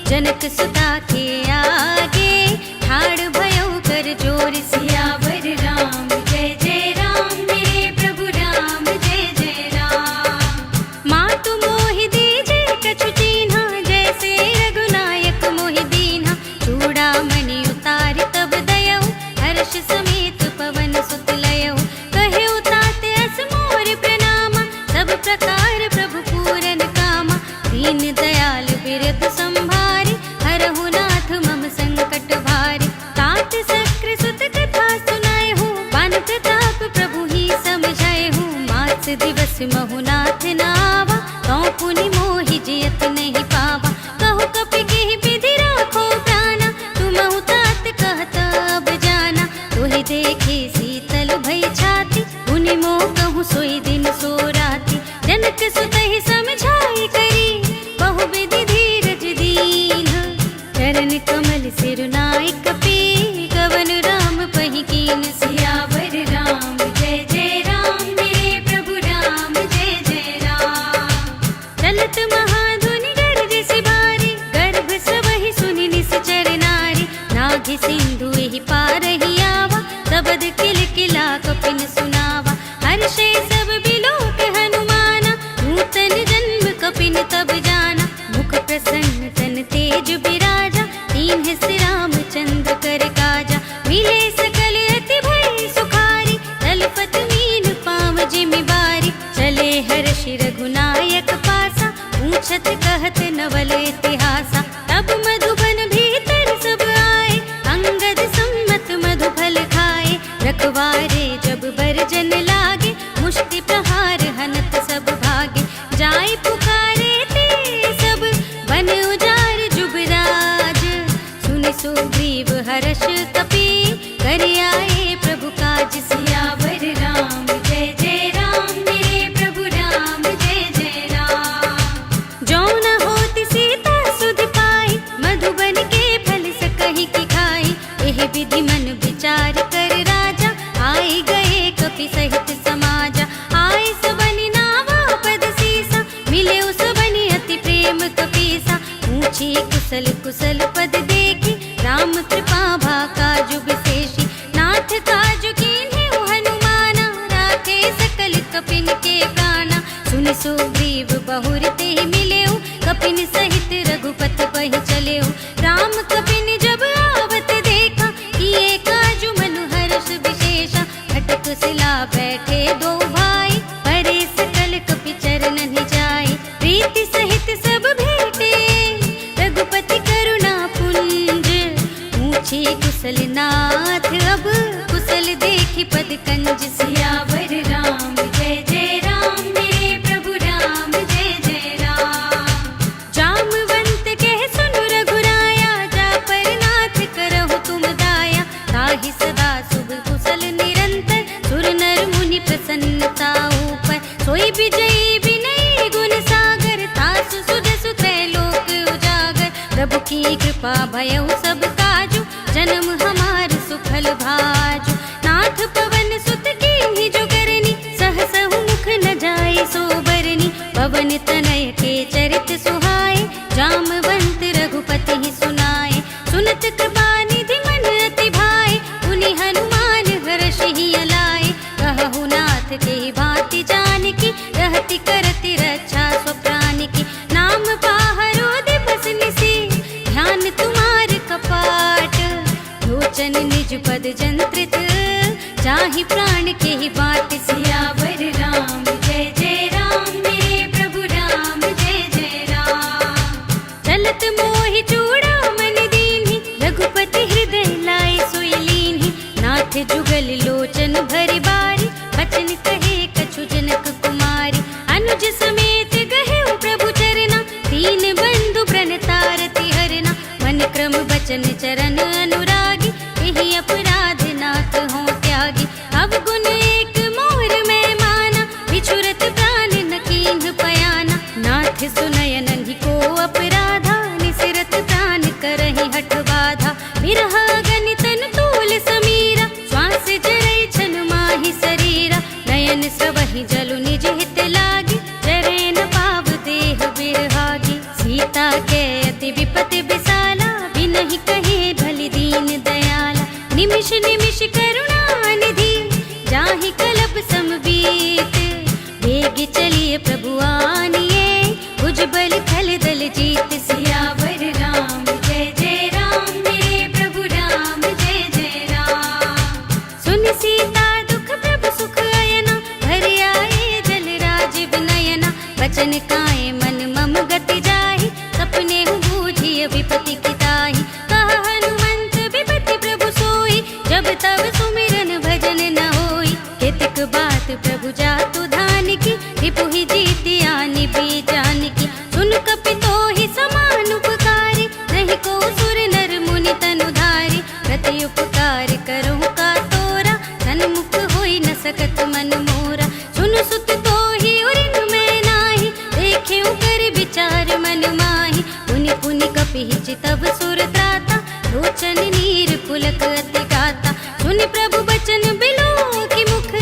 जनक सुता के आगे, ठाड़ भयउ कर जोर। सियावर राम जय जय राम मेरे प्रभु राम, जय जय राम। मातु मोहि दीजे कछु चीन्हा, जैसे रघुनायक मोहि दीन्हा। चूड़ामणि उतारि तब दयउ, हर्ष समेत पवन सुत लयउ। कहेउ तात अस मोर प्रणामा, सब प्रकार प्रभु पूरन कामा। दीन दयाल बिरध संभारी, हरहु नाथ मम संकट भारी। तात सक्र सुत कथा सुनाएहु, बान प्रताप प्रभु ही समझाएहु। मास दिवस महु नाथ नावा, तौ पुनि मोहि जियत नहीं पावा। कहु कपि केहि विधि राखो प्राणा, तुमहु तात कहत अब जाना। तोहि देखे शीतल भई छाती, पुनि मोह कहूँ सोई दिन सो राती। जनक सुतहि समझाई करी, बहुविधि धीरज दीन। चरण कमल सिरु नाई कपि, माघे सिंधु एहि पार ही आवा, सबद किलकिला कपिन सुनावा। हर्षे सब बिलोक हनुमाना, नूतन जन्म कपिन तब जाना। मुख प्रसन्न तन तेज बिराजा, दीन है रामचंद्र कर काजा। मिले सकल अति भय सुखारी, तलपत मीन पाव जिमि बारी। चले हर्षि रघुनायक पासा, पूछत कहत नवल इतिहासा। तब मधुबन भीतर सब आए, अंगद सम्मत मधु फल खाए। रखवारे जब बरजन लागे, मुष्टि प्रहार हनत सब भागे। जाय पुकारे ते सब, बन उजार जुबराज। सुनि सुग्रीव हर्ष कपि, कर आए प्रभु काज। सियावर राम जय जय राम, मेरे प्रभु राम जय जय राम। जो न होति सीता सुध पाई, मधुबन के फल सकहि की खाई। एहि विधि मन विचार कर राजा, आए गए कपि सहित समाजा। आए सबनि नावा पद सीसा, मिले सबनि अति प्रेम कपीसा। पूछी कुशल कुशल पद देखी, राम कृपा भा काजु विशेषी। नाथ काजु कीन्हे हनुमाना, राखे सकल कपिन के प्राणा। सुनि सुग्रीव बहुर तेहि मिलेउ, कपिन सहित रघुपति पहि चलेउ। राम कपिन जब आवत देखा, किए काजु मनु हर्ष विशेषा। खटक सिला बैठे दो भाई, परे सकल कपि चरणन जाय। प्रीति सहित सब भेटे, रघुपति करुणा पुंज। पूछे कुशल नाथ अब, कुशल देखि पद कंज। सियावर राम जय जय राम, मेरे प्रभु राम जय जय राम। जामवंत कह सुन रघुराया, जा पर नाथ करहु तुम दाया। ताहि सदा शुभ कुशल निरंतर, सुर नर मुनि प्रसन्नता ऊपर। सोई विजयी विनयी गुण सागर, तासु सुजसु त्रैलोक उजागर। प्रभु की कृपा भयउ सब काजु, जन्म हमार सुफल भाजु। नाथ पवन सुत कीन्ही जो करनी, सहसहु मुख न जाय सो बरनी। पवन तनय के चरित सुहाए, जामवंत रघुपति ही सुनाए। सुनत कृपा निधि मन अति भाए, उनि हनुमान हर्षि ही अलाए। कहु नाथ के भांति जानकी, रहति करति रक्षा स्वप्राण की। नाम पाहरो दिवस निसी, ध्यान तुम्हार कपाट। लोचन निज पद जंत्रित, जाहि प्राण के ही बाट। सियावर राम जय जय राम, मेरे प्रभु राम जय जय राम। चलत मोहि चूड़ामणि दीन्हि, रघुपति हृदय लाए सोई लीन्हि। नाथ जुगल लोचन भरि बारी, बचन कहे कछु जनक कुमारी। अनुज समेत गहेउ प्रभु चरना, दीन बंधु प्रणतारति हरना। मन क्रम बचन चरण अनुरागी, एहि अपराध नाथ हों त्यागी। अवगुण एक मोर में माना, बिछुरत प्राण न कीन्ह पयाना। नाथ सुनय नन्हि को अपराधा, निसिरत प्राण करहि हठ बाधा। बिरह अगनि तन तूल समीरा, श्वास जरै छन माहि शरीरा। नयन स्रवहि जलु निज हित लागी, जरै न पाव देह बिरहागी। सीता के अति विपति विसाला, बिनहि कहे भलि दीन दयाला। निमिष निमिष करुणा निधि, जाहि कलप समबीत। वेग चलिए प्रभु आनिए, भुजबल थल दल जीत। सियावर राम जय जय राम, मेरे प्रभु राम जय जय राम। सुन सीता दुख प्रभु सुख अयना, घर आए जल राज विनयना। बचन काए मन मम गति जाहि, सपने हूँ बूझिय विपति की ताहि। कहा हनुमंत विपति प्रभु सोई, जब तब सुमिरन भजन न होई। हितक बात प्रभु जातु धान की, रिपु ही जीति आनि भी जान की। सुन कपि तोहि समान उपकारी, नहीं को सुर नर मुनि तनु धारी। प्रति उपकार करहु का तोरा, सन्मुख होई न सकत मन मोरा। सुन सुत तोहि उरिन में नाही, देखेउ कर विचार मन माहि। पुनि पुनि कपि चितव सुर त्राता, लोचन नीर पुलक अति गाता। सुनि प्रभु बचन बिलो की मुख,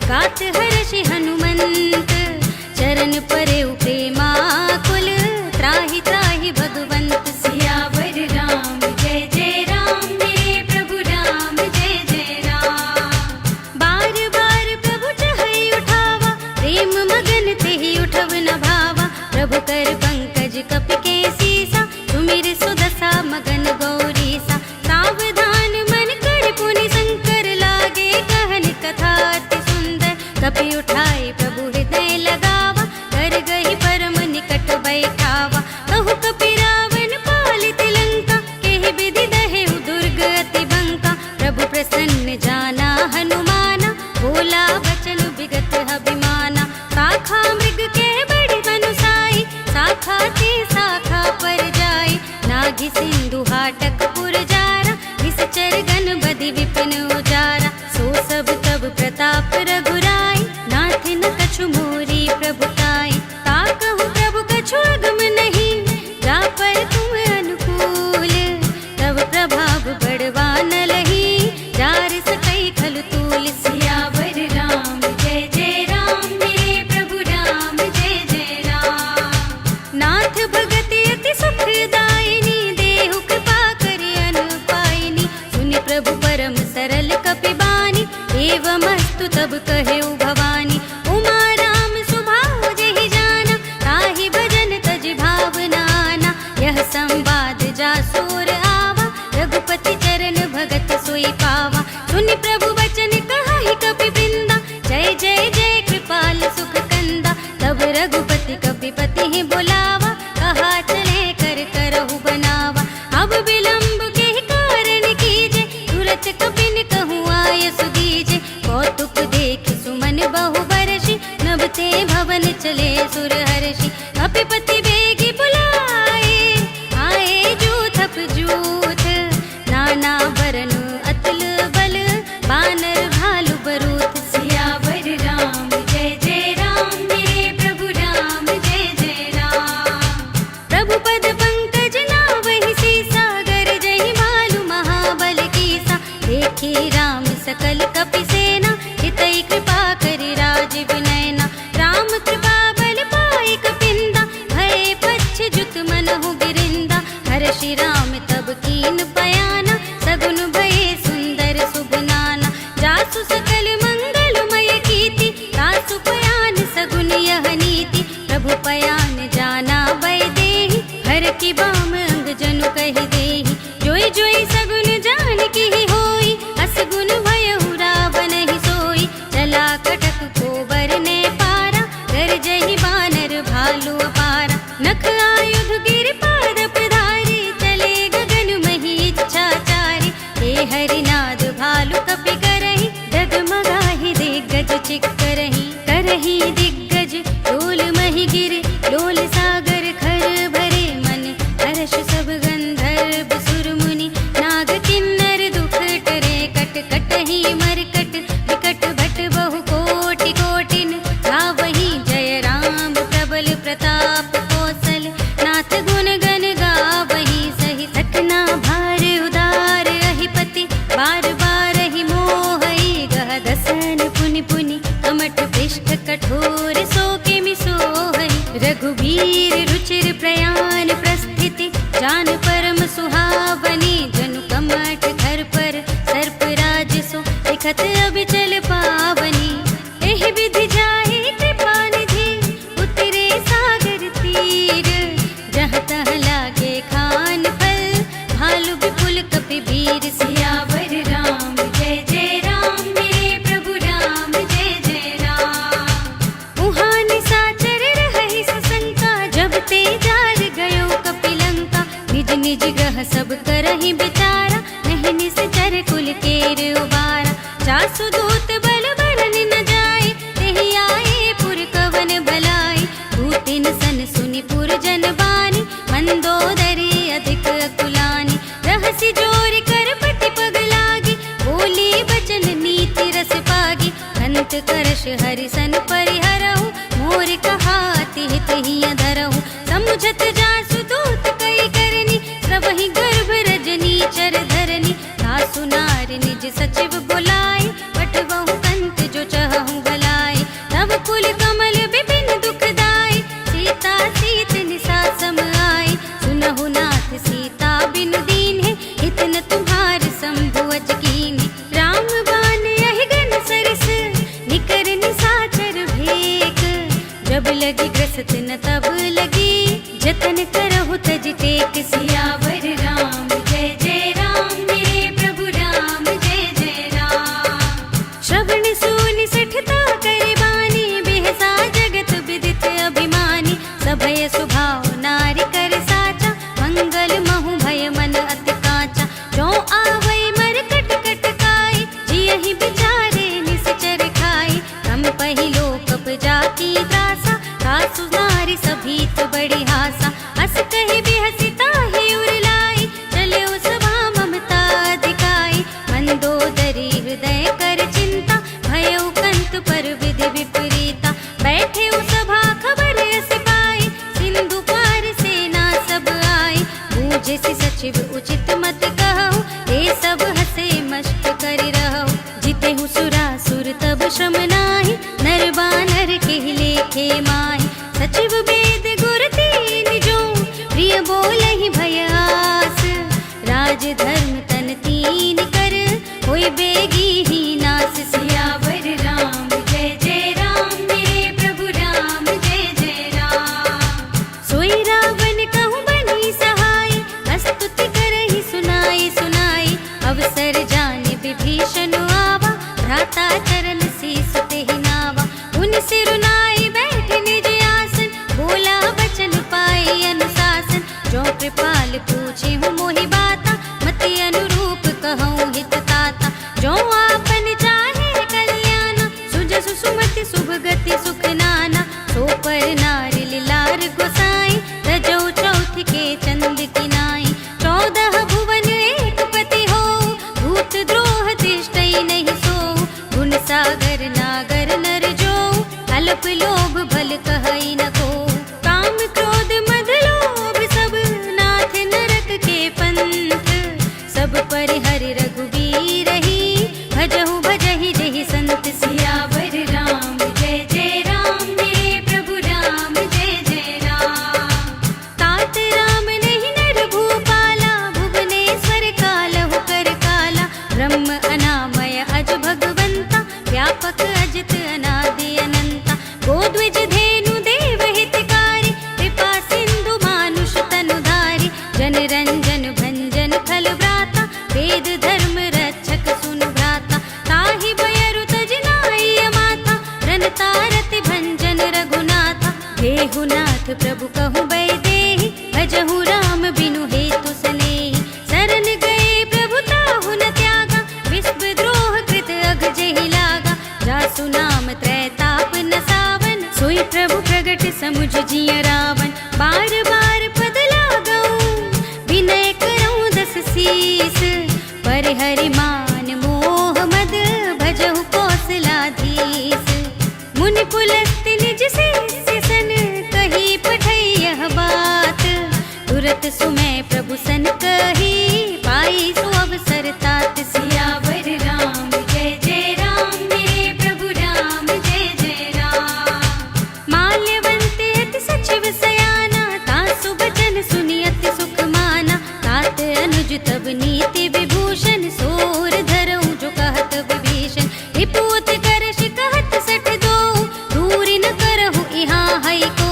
गात हर्षि हनुमंत। चरण परे प्रेमाकुल, त्राहि त्राहि भगवंत। सियावर राम जय जय राम, मेरे बाढ़ि सिंधु हाटक पुरजारा, निश्चर गण बधि विपिन उजारा। सो सब तब प्रताप रघुराई, नाथ न कछु मोरी प्रभुताई। ताकहु प्रभु कछु अगम नहीं, जा पर तुम अनुकूल। तब प्रभाव बढ़वा न लही, जार सकई खल तूल। सियावर राम जय जय राम, मेरे प्रभु राम जय जय राम। नाथ भगति अति सुखदायिनी, देहु कृपा करि अनुपायिनी। सुनि प्रभु परम सरल कपिबानी, एवमस्तु तब कहेउ भवानी। उमा राम सुभाव जेहि जाना, ताहि भजन तज भावनाना। यह संवाद जासुर आवा, रघुपति चरण भगत सोई पावा। सुनि प्रभु वचन कहाहि कपिवृंदा, जय जय जय कृपाल सुख कंदा। तब रघुपति कपिपति ही बुलावा, कहा चले कर करहु बनावा। अब विलंब के कारण कीजे, तुरत कपिन कहूँ आय सुदीजे। कौतुक देख सुमन बहु बरषि, नभ ते भवन चले सुर हर्षि। कपिपति बेगी बुलाए, आए जूथप जूथ। नाना बरन अतुल बल, बानर भालु बरूथ। सियावर राम जय जय राम, मेरे प्रभु राम जय जय राम। प्रभु पद पंकज नावहि सीसा, गर जहि भालु महाबल कीसा। देखे राम सकल कपि सेना, हितै कृपा करि राजीव नयना। राम कृपा बल पाई कपिंदा, भय पच्छ जुत मनहु गिरिंदा। हर्षि राम तब कीन बयाना, सगुन भये सुंदर शुभ नाना। जासु सकल मंगलमय कीर्ति, तासु पयान सगुन यह नीति। प्रभु पयान जाना भय देहि, हर की बाम अंग जनु कहि देहि। जोई जोई सगुन जान की होई, असगुन भयहु रावण ही सोई। चला कटक को बरने पारा, कर जहि बानर भालु अपारा। नख आयुध गिर पाद प्रधारी, चले गगन मही इच्छाचारी। हे हरिनाद भालु कपि करहि, डगमगाहि दिग्गज चिक्करहि। करहि दिग्गज लोल महि गिर, लोल सागर खर भरे मन। हर्ष सब गंधर्व सुर मुनि, नाग किन्नर दुख टरे। कट कटहि मरकट, विकट भट बहु कोटि कोटिन। गावहि जय राम प्रबल प्रताप कौशल, नाथ गुण गण गावहि सहि। सकना भार उदार अहिपति, बार बार ही मोहई। गह दसन पुनि पुनि, कमठ पृष्ठ कठोर सो किमि सोहई। रघुबीर रुचिर प्रयाण प्रस्थिति, जान परम सुहावनी। जनु कमठ घर पर सर्प राज सो, लिखत अबिचल पावनी। एहि विधि जाहि कृपा निधि, उतरे सागर तीर। जहाँ तहाँ लागे खान फल, भालु विपुल कपि वीर। सियावर राम जय जय राम, मेरे प्रभु राम जय जय राम। उहाँ निशाचर रहहि सशंका, जब ते जार गयो कपिलंका। निज निज ग्रह सब करहि बिचारा, नहीं निश्चर कुल केर उबारा। जासु दूत बल बरन न जाय, तेहि आए पुर कवन भलाई। दूतिन सन सुनि पुर जन बानी, मंदोदरी अधिक अकुलानी। रहसि जोर कर पति पग लागी, बोली बचन नीति रस पागी। अंत करश हरिसन परिहरहु, मोर कहाति हित हिय धरहु। समुझत जासु दूत कई करनी, सबहि गर्भ रजनी चर धरनी। तासु नार निज सचिव बुलाए, पठबहु कंत जो चहहु भलाई। तब कुल कमल विपिन दुखदाई, सीता सीत निसा सम आई। सुनहु नाथ सीता बिनु दीन्हे, हित न तुम्हार शंभु अज कीन्हे। राम बाण यहि गन सरिस, निकर निशाचर भेक। जब लगी ग्रसत न तब लगी, जतन करहु तज टेक। सियावर राम जय जय राम, मेरे प्रभु राम जय जय राम। श्रवण सुनि सठता करे बानी, बेहसा जगत विदित अभिमानी। सभय सुभाव नारी कर साचा, मंगल महु भय मन अति काचा। जो आवै मरकट कट राज धर्म तन तीन कर, होय बेगी ही नास। सियावर राम जय जय राम, मेरे प्रभु राम जय जय राम। सोई रावण कहूँ बनी सहाय, स्तुति करहि सुनाई सुनाई। अवसर जाने विभीषण आवा, भ्राता चरण शीस तेहि नावा। उन सिरुनाई बैठे निज आसन, बोला वचन पाए अनुशासन। जो कृपाल पूछे हूँ मोहि बाता, मति अनुरूप कहूँ हित ताता। जो आपन चाहे कल्याण, सुजसु सुमति शुभ गति सुख नाना। सो पर नारी लीलार गोसाई, तजौ चौथ के चंद की नाई। 14 भुवन एक पति हो, भूत द्रोह तिष्ठई नहीं सो। गुण सागर नागर नर जो, अल्प लोभ भल कहई न को। काम क्रोध मद लोभ सब, नाथ नरक के पंथ। सब परिहरि रघुबीर ही, भजहु भजहि जेहि संत। सियावर राम जय जय राम, मेरे प्रभु राम जय जय राम। तात राम नहीं नर भूपाला, भुवनेश्वर कालहु कर काला। ब्रह्म अनामय अज भगवंता, व्यापक अजित अनादि अनंता। गोद्विज धेनु देव हितकारी, कृपा सिंधु मानुष तनुधारी। जन रंजन भंजन खल व्राता, वेद धर्म रक्षक सुनु भ्राता। ताहि बयरु तज नाई माता, रनतारति भंजन रघुनाथा। देहु नाथ प्रभु कहु बैदेहि, भजहु राम बिनु हेतु सनेहि। शरण गए प्रभु ताहु न त्यागा, विश्व द्रोह कृत अघ जेहि लागा। जासु नाम त्रैताप न सावन, सोई प्रभु प्रगट समुझ जिय रावण। बार बार पद लागऊं, विनय करऊं दस शीस। परिहरि मान मोह मद, भजहु कौशलाधीश। मुनि पुलस्त्य निज शिष्य सन, कही पठई यह बात। तुरत सुमय प्रभु सन कही, पाई सो अवसर तात। सियावर राम जय जय राम, मेरे प्रभु राम जय जय राम। माल्यवंत अति सचिव सयाना, तासु बचन सुनि अति सुख माना। तात अनुज तब नीति विभूषण, सोर धरऊं जो कहत विभीषण। रिपुत करश कहत सठ दो, दूरि न करहु इहाँ है को।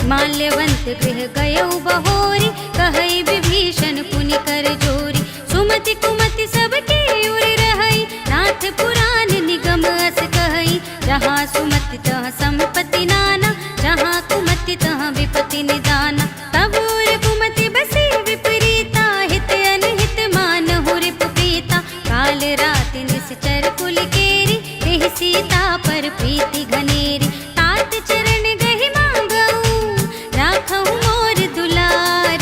माल्यवंत गृह गयऊ बहोरी, कहई विभीषण पुनि कर जोरी। सुमति कुमति सबके उर रहई, नाथ पुराण निगम अस कहई। जहाँ सुमति तहाँ संपत्ति नाना, जहाँ कुमति तहाँ विपत्ति निदाना। तब उर कुमति बसी विपरीता, हित अनहित मानहु रिपु प्रीता। काल राति निश्चर कुल केरी, तेहि सीता पर प्रीति घनेरी। तात चरण गहि मांगऊं, राखहु मोर दुलार।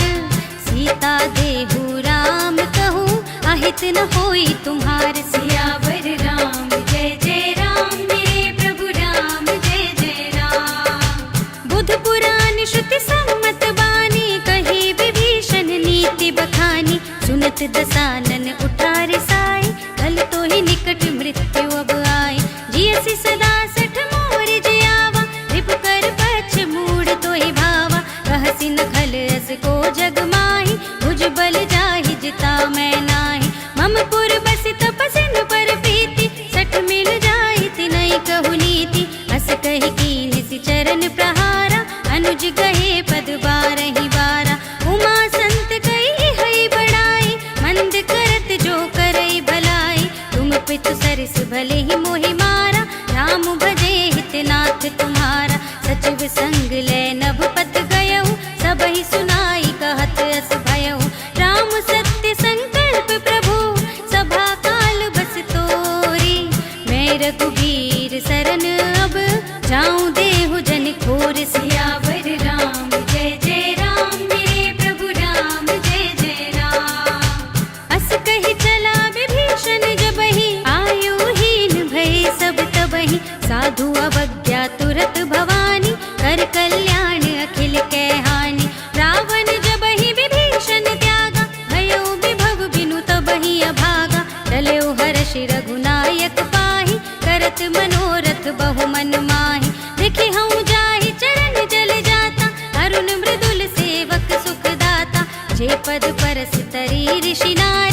सीता देहु राम कहूँ, अहित न होई तुम्हार। सियावर राम जय जय राम, मेरे प्रभु राम जय जय राम। बुध पुराण श्रुति सम्मत बानी, कही विभीषण नीति बखानी। सुनत दसानन उठार साई, कल तो ही निकट मृत्यु अब आए। जियसि सदा सठ मोर जियावा, रिपु कर पक्ष मूढ़ तो ही भावा। कहसि न खल अस को जग माही, भुज बल जाहि जिता मैं नाही। मम पुर बसि तपसिन पर प्रीति, सठ मिल जाहि तिनहि कहु नीति। अस कहि कीन्हि सि चरण प्रहारा, अनुज गहे पद बारहि बारा। उमा संत कही हई बड़ाई, मंद करत जो करई भलाई। तुम पितु सरस भले ही मोहि मारा, राम भजे हित नाथ तुम्हारा। सचिव संग ले नभ पत गयऊ, सबहि सुनाई कहत अस भयऊ। राम सत्य संकल्प प्रभु, सभा काल बस तोरी। मैं रघुबीर सरन अब, जाऊं देहु जन खोर। सियावर राम जय जय राम, मेरे प्रभु राम जय जय राम। अस कही चला विभीषण जबहि, आयुहीन भय सब तबहि। साधु अवज्ञा तुरत भवानी, कर कल्याण अखिल कै हानि। रावण जबहि विभीषण त्यागा, भयो विभव बिनु तबहि अभागा। टल्यो हर्षि रघुनायक पाहि, करत मनोरथ बहु मन माहि। देखि हऊँ जाहि चरण जल जाता, अरुण मृदुल सेवक सुखदाता। जे पद परस तरी ऋषि नाय,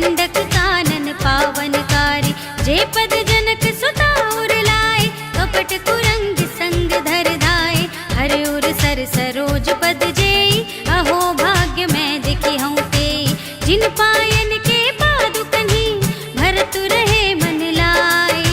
दंडक कानन पावनकारी। जे पद जनक सुता उर लाए, कपट कुरंग संग धर धाए। हर उर सर सरोज पद जेई, अहो भाग्य मैं देखी हूँ तेई। जिन पायन के पादुकन्ही, भरतु रहे मन लाई।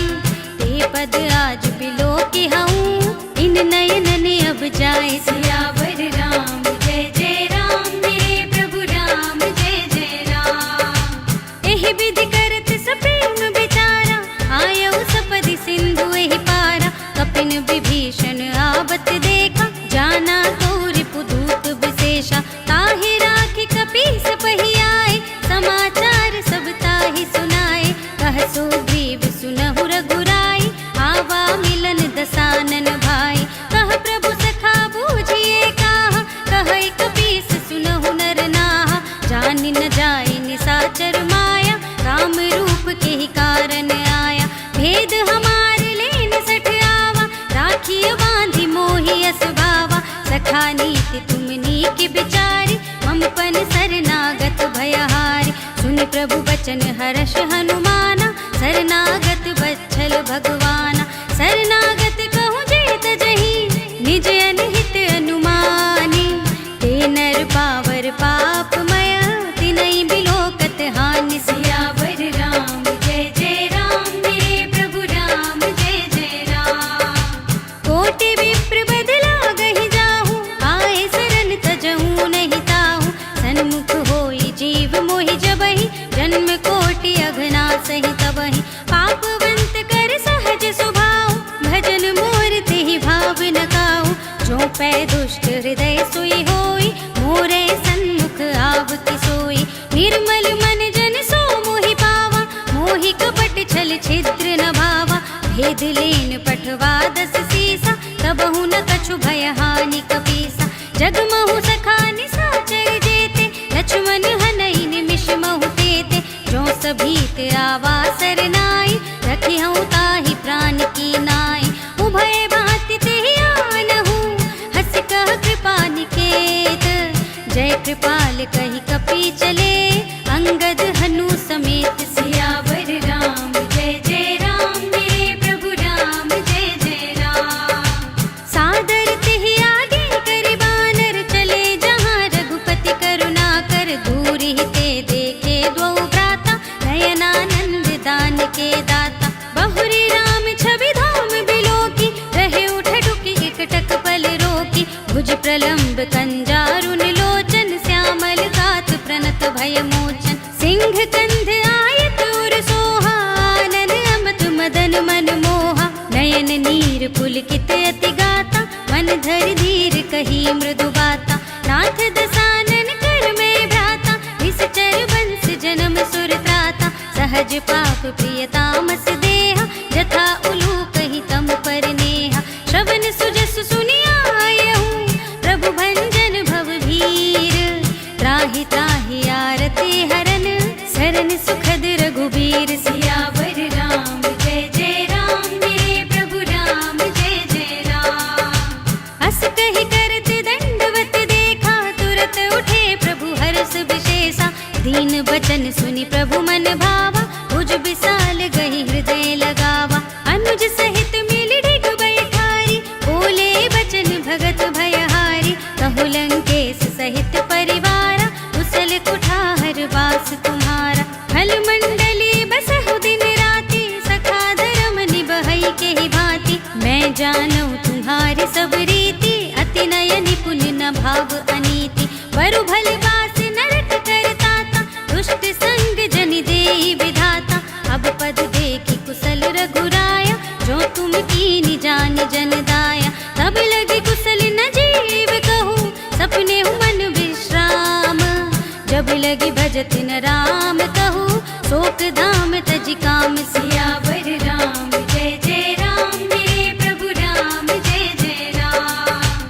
ते पद आज बिलो की हूँ, इन नयन ने अब जाए। सियावर राम जय जय राम, मेरे प्रभु राम जय जय राम। एहि विधि करत सप्रेम विचारा, आयऊ सपदि सिंधु एहि पारा। कपिन विभीषण आवत देखा, जाना तो रिपुदूत विशेषा। ताहि राखि कपीस पहियाए, समाचार सब ताहि सुनाए। कह सुग्रीव सुनहु रघुराई, आवा मिलन दसानन भाई। कह प्रभु सखा बूझिए काहा, कह कपीस सुनहु नर नाहा। जानि न जाय निसाचर माया, राम रूप के ही कारण आया। भेद हमार लेन सठ आवा, राखिय बांधि मोहि अस भावा। सखा नीति तुम नीक बिचारी, ममपन शरणागत भयहारी। सुनि प्रभु बचन हर्ष हनुमाना, शरणागत बच्छल भगवाना। शरणागत कहूँ जेत जही, निज अनहित अनुमानी। ते नर पावर पापमय, तिनहि बिलोकत हानि। सियावर राम जय जय राम, मेरे प्रभु राम जय जय राम। कोटि विप्र बदला गहि जाहू, आए शरण तजहू नहीं ताहू। सन्मुख होई जीव मोहि जबहि, जन्म कोटि अघना सहि तबहि। पापवंत कर सहज स्वभाव, भजन मोर तेहि भाव न काहू। जो पै दुष्ट हृदय सोई होई, मोरे सन्मुख आवति सोई। निर्मल मन जन सो मोहि पावा, मोहि कपट छल छिद्र न भावा। भेद लेन पठवा दस सीसा, तबहु न कछु भय हानि कपीसा। जगमहु सखा निसाचर जेते, लक्ष्मण हनहि निमिष महु तेते। जो सभीत आवा सरनाई, रखी हूँ ताहि प्राण की नाई। उभय भांति तेहि आनहु, हँस कह कृपा निकेत। जय कृपाल कहि कपि चले, अंगद हनु समेत। सियावर राम जय जय राम, मेरे प्रभु राम जय जय राम। सादर तेहि आगे करि बानर, चले जहाँ रघुपति करुणा कर। दूरि ते देखे द्वौ भ्राता, नयनानंद दान के दाता। बहुरी राम छवि धाम बिलोकी, रहे उठडुकि एकटक पल रोकी। भुज प्रलंब कंजारुन लोचन, श्यामल गात प्रणत भय मोचन। सिंह कंध आयत उर सोहा, आनन अमत मदन मन मोहा। नयन नीर पुलकित अति गाता, मन धर धीर कही मृदु बाता। नाथ दसानन कर में भ्राता, निश्चर वंश जन्म सुर त्राता। सहज पाप प्रिय तामस देहा, जथा उलूक ही तम पर नेहा। श्रवण सुजस सुनि आयहु, प्रभु भंजन भव भीर। त्राहि त्राहि आरती हरन, शरण सुखद रघुबीर। सियावर राम जय जय राम, मेरे प्रभु राम जय जय राम। अस कहि करत दंडवत देखा, तुरत उठे प्रभु हर्ष विशेषा। दीन बचन सुनि प्रभु मन भावा, भुज विशाल गहि हृदय लगावा। अनुज सहित मिलि डिग बैठारी, बोले बचन भगत भयहारी। कहु लंकेश सहित परिवारा, कुशल कुठार वास तुम्हारा। फल मंडली बसहु दिन राति, सखा धर्म निबहै के ही भांति। मैं जानू तुम्हारी सब रीति, अति नय निपुण न भाव अनीति। बरु भल बास नरक करताता, दुष्ट संग जनि देहि विधाता। अब पद देखि कुशल रघुराया, जो तुम कीनि जानि जन दाया। तब लगी कुशल न जीव कहूँ, सपने मन विश्राम। जब लगी भजत न राम कहूँ, शोक धाम तजि काम। सियावर राम जय जय राम, मेरे प्रभु राम जय जय राम।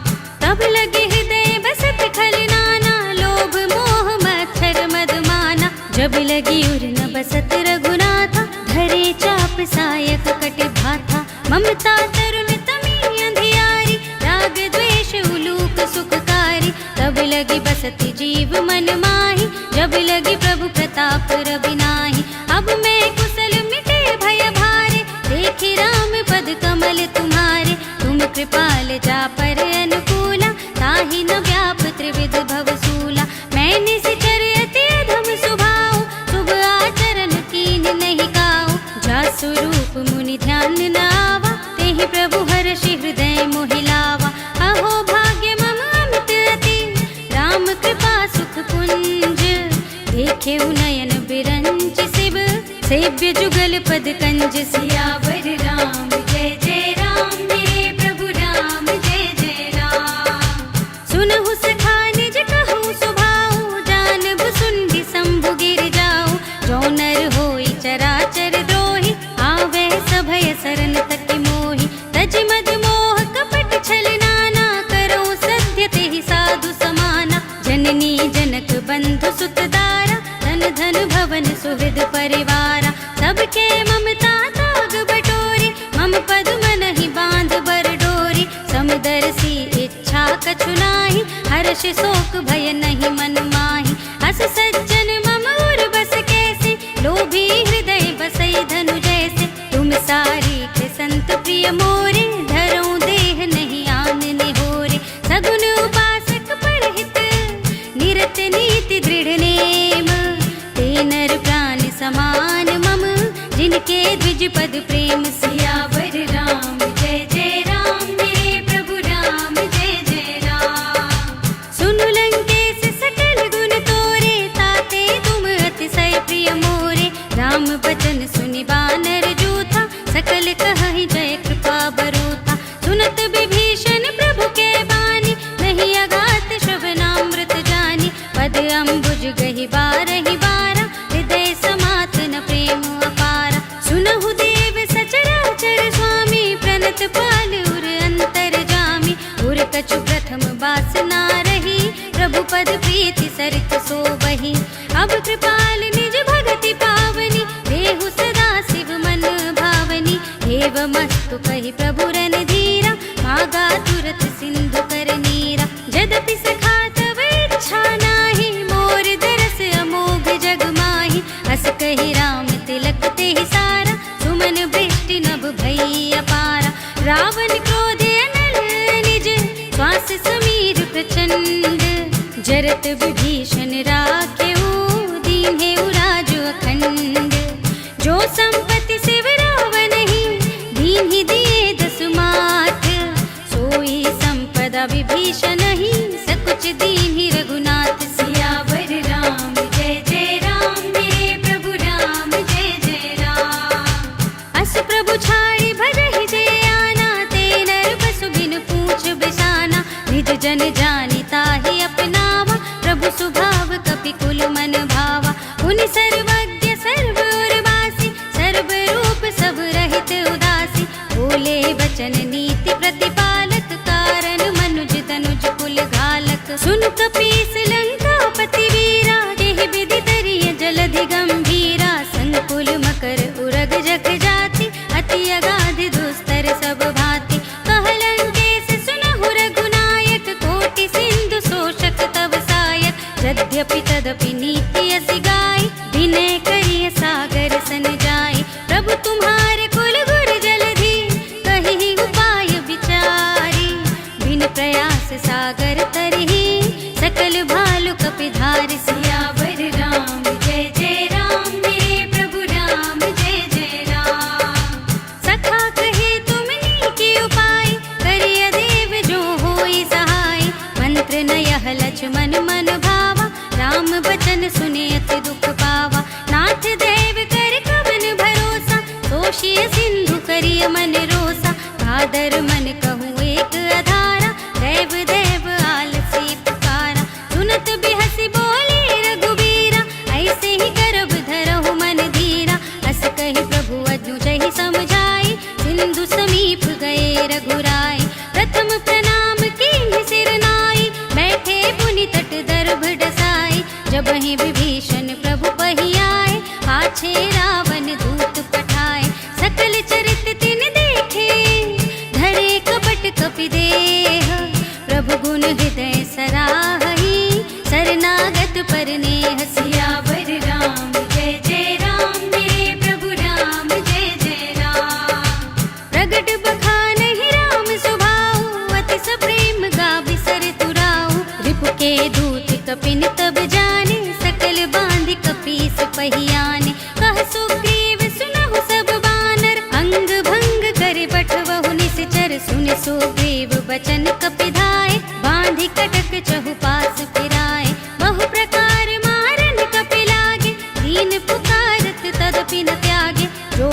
तब लगे हृदय बसत खल नाना, लोभ मोह मच्छर मद माना। जब लगी उर न बसत रघुनाथा, धरे चाप सायक कट भाथा। ममता तरुण तमी अंधियारी, राग द्वेष उलूक सुखकारी। तब लगी बसती जीव मन माही, जब लगी प्रभु प्रताप रविनाश। कृपाल जा पर अनुकूला, ताहि न व्याप त्रिविध भवसूला। मैंने सिचर अति अधम स्वभाव, शुभ आचरण कीन नहीं काऊ। जा स्वरूप मुनि ध्यान न आवा, तेहि प्रभु हर्षि हृदय मोहि लावा। अहो भाग्य मम अमित अति, राम कृपा सुख पुंज। देखे नयन बिरंच शिव, सेव्य जुगल पद कंज। सियावर राम जय जय राम, मेरे प्रभु राम जय जय राम। सुनहु सखा निज कहूँ सुभाऊ, जानब सुंदि शंभु गिर जाऊ। जो नर होई चराचर द्रोही, आवे सभय सरन तक मोहि। तज मद मोह कपट छल नाना, करो सत्य तेहि साधु समाना। जननी जनक बंधु सुत दारा, धन धन भवन सुहृद परिवारा। सबके ममता ताग बटोरी, मम पद मनहि बांध बर डोरी। समदर्शी इच्छा कछु नाही, हर्ष शोक भय नहीं मन माहि। अस सज्जन मम उर बस कैसे, लोभी हृदय बसई धनु जैसे। तुम सारी के संत प्रिय मोरे, धरऊं देह नहीं आन निहोरे। सगुन उपासक परहित, निरत नीति दृढ़ नेम। ते नर प्राण समान मम, जिनके द्विज पद प्रेम। सियावर राम जय जय राम, मेरे प्रभु राम जय जय राम। सुनु लंकेश सकल गुण तोरे, ताते तुम अतिशय प्रिय मोरे। राम बचन सुनि बानर जूथा, सकल कहहि जय कृपा बरूथा। सुनत विभीषण प्रभु के बानी, नहीं अगात श्रवणामृत जानी। पद अम्बुज गहि बारहि बारा, हृदय समातन प्रेम अपारा। सुनहु देव सचराचर स्वामी, प्रणत पाल उर अंतर जामी। उर कछु प्रथम वासना रही, प्रभु पद प्रीति सरित सोबहि। अब कृपाल निज भगति पावनी, देहु सदा शिव मन भावनी। एवमस्तु कहि प्रभु रणधीरा, मागा तुरत सिंधु कर नीरा। यद्यपि सखा तव इच्छा नाही, मोर दरस अमोघ जग माही। अस कहि राम तिलक तेहि सारा, सुमन वृष्टि नभ भई अपारा। रावण क्रोधे अनल निज, श्वास समीर प्रचंड। जरत विभीषण राखेऊ, दीन्हेउ राज अखंड। जो संपत्ति शिव रावनहि, दीन्हि दिए दसु माथ। सोई संपदा विभीषणहि, सकुच दीन्हि रघुनाथ। सियावर राम जय जय राम, मेरे प्रभु राम जय जय राम। अस प्रभु छाड़ी भजहि जे आना, ते नर बसु बिनु पूछ बिसाना। निज जन जानि ताहि अपनावा, प्रभु सुभाव कपि कुल मन भावा। मुनि सर्वज्ञ सर्व उर्वासी, सर्व रूप सब रहित उदासी। बोले बचन नीति प्रतिपालक, कारण मनुज तनुज कुल घालक। सुनु कपीस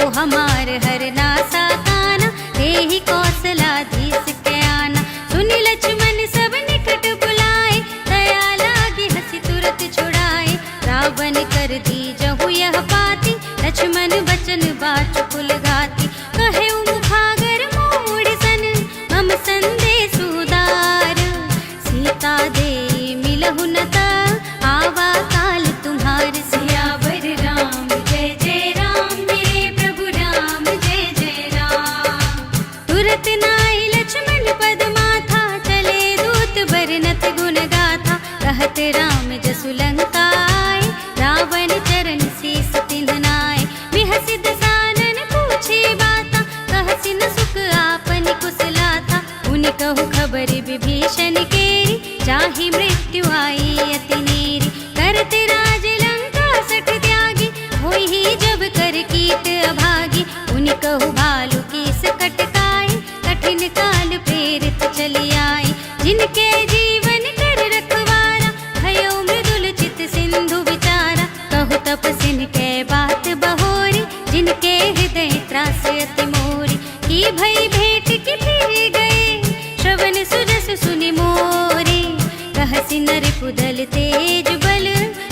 हमार हर नासा काना, देहि कौशलाधीश के आना। सुनि लक्ष्मण सब निकट बुलाए, दया लागी हंसी तुरत छुड़ाए। रावण कर दी जहु यह पाती, लक्ष्मण बचन बाचु कुल घाती। कहे मुखागर मोड़ सन, मम संदेश उदार। सीता दे मिलहु न ता, आवा काल तुम्हार। सियावर राम जय जय राम, मेरे प्रभु राम जय जय राम। तुरत नाई लक्ष्मण पद माथा, चले दूत बरनत गुण गाथा। कहत राम जसु लंका आए, रावण चरण शीस तिन्ह नाय। बिहसि दसानन पूछे बाता, कहसि न सुख आपनि कुशलाता। उनि कहु खबर विभीषण केरी, जाहि मृत्यु आई अति नेरी। करत राज लंका सठ त्यागी, होई जब कर कीट अभागी। उनि कहु भालु कीस कटकाई, कठिन काल प्रेरित चली आई। जिनके जीवन कर रखवारा, भयो मृदुल चित सिंधु विचारा। कहु तपसिन के बात बहोरी, जिनके हृदय त्रास अति मोरी। की भई भेंट की फिर गए, श्रवण सुजस सुनि मोरे। कहसि नर कुदल तेज बल,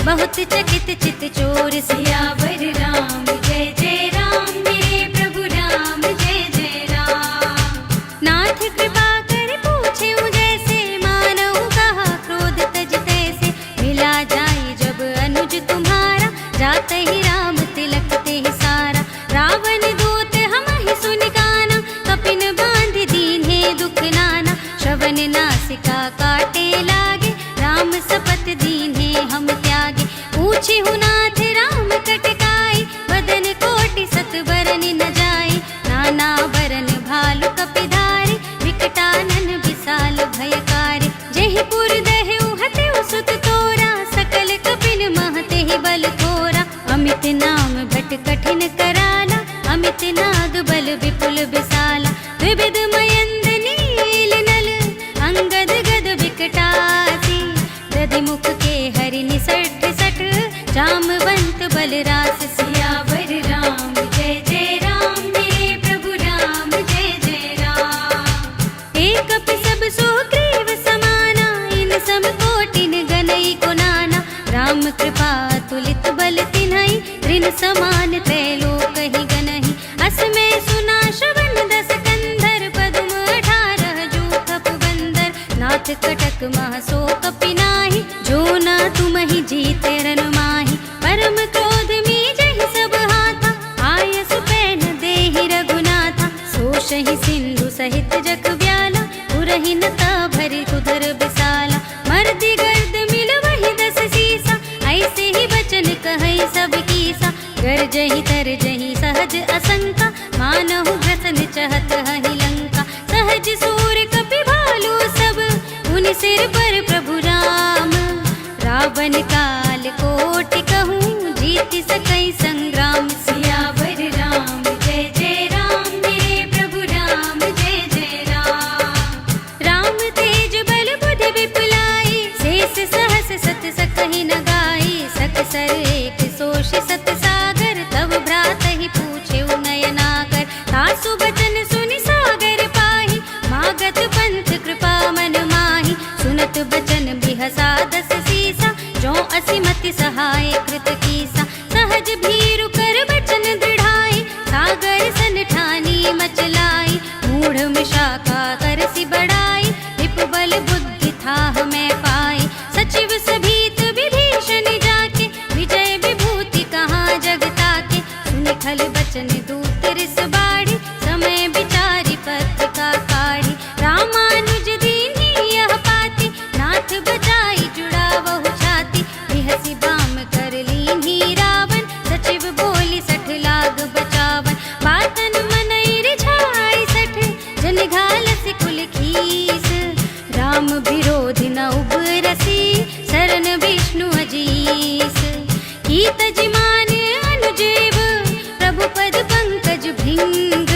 बहुत चकित चित चोर। सियावर राम जय जय राम, मेरे प्रभु राम जय जय राम। नाथ कृपा कर पूछे जैसे, मानऊ कहा क्रोध तज तैसे। मिला जाए जब अनुज तुम्हारा, जात ही राम तिलक ते ही सारा। रावण दूत हमहि सुनि काना, कपिन बांध दीन्हे दुख नाना। श्रवण नासिका काटे लागे, राम सपत दीन्हे हम त्यागे। पूछे नाथ राम कटकाई, बदन कोटि सत बरन न जाए। नाना बरन भालु कपिधारी, विकटानन विशाल भयकारी। जेहि पुर दहेउ हतेउ सुत तोरा, सकल कपिन महते ही बल थोरा। अमित नाम भट कठिन कराला, अमित नाग बल विपुल विशाला। द्विविध मयंद नील नल, अंगद गद विकटासी। दधि मुख के हरि निसट सठ, जामवंत बलरास। सियावर राम जय जय राम, मेरे प्रभु राम जय जय राम। एक कपि सब सुग्रीव समाना, इन सम कोटिन गनई को नाना। राम कृपा तुलित बल तिन्हई, ऋण समान त्रैलोक ही गनहि। अस में सुना श्रवण दस कंधर, पद्म 18 जूथप बंदर। नाथ कटक मह सो कपि नाही, जो न तुम ही जीते रन माही। परम क्रोध में जहि सब हाथा, आयस पैन देहि रघुनाथा। सोषहि सिंधु सहित जग व्याला, पुरहि न ता भरि उदर विशाला। मर्दि गर्द मिल वही 10 सीसा, ऐसे ही बचन कहै सब कीसा। गरजहि तरजहि सहज असंका, मानहु ग्रसन चहत हहि लंका। सहज सूर कपि भालु सब, उनि सिर पर प्रभु राम। रावण काल कोटि कहूँ, जीति सकै संग्राम। सियावर राम जय जय राम, मेरे प्रभु राम जय जय राम। राम तेज बल बुद्धि विपुलाई, शेष सहस सत सकहि न गाई। सकसर एक सोषि सत सागर, तब भ्रात ही पूछे नयनाकर। तासु बचन सुनि सागर पाहि, मागत पंथ कृपा मन माहि। सुनत बचन बिहसा 10 सीसा, जो असिमति सहाय कृत कीसा। सहज भीरु कर बचन दृढ़ाई, सागर सन ठानी मचलाई। मूढ़ मिशाखा करसि बढ़ाई, विप बल बुद्धि थाह मैं पाई। सचिव सभीत विभीषण जाके, विजय विभूति कहाँ जग ताके। सुनि खल बचन दूत रिस बाढ़ी, समय विचारी पत्रिका काढ़ी। रामानुज दीन्ही यह पाती, नाथ बचाई जुड़ावहु छाती। बिहसि बाम कर लीन्ही रावण, सचिव बोली 60 लाग बचावन। बातन मनई रिझाई 60, जन घालसि कुल खीस। राम विरोधि न उबरसी, शरण विष्णु अजीस। की तजिमान अनुजेव, प्रभु पद पंकज भृंग।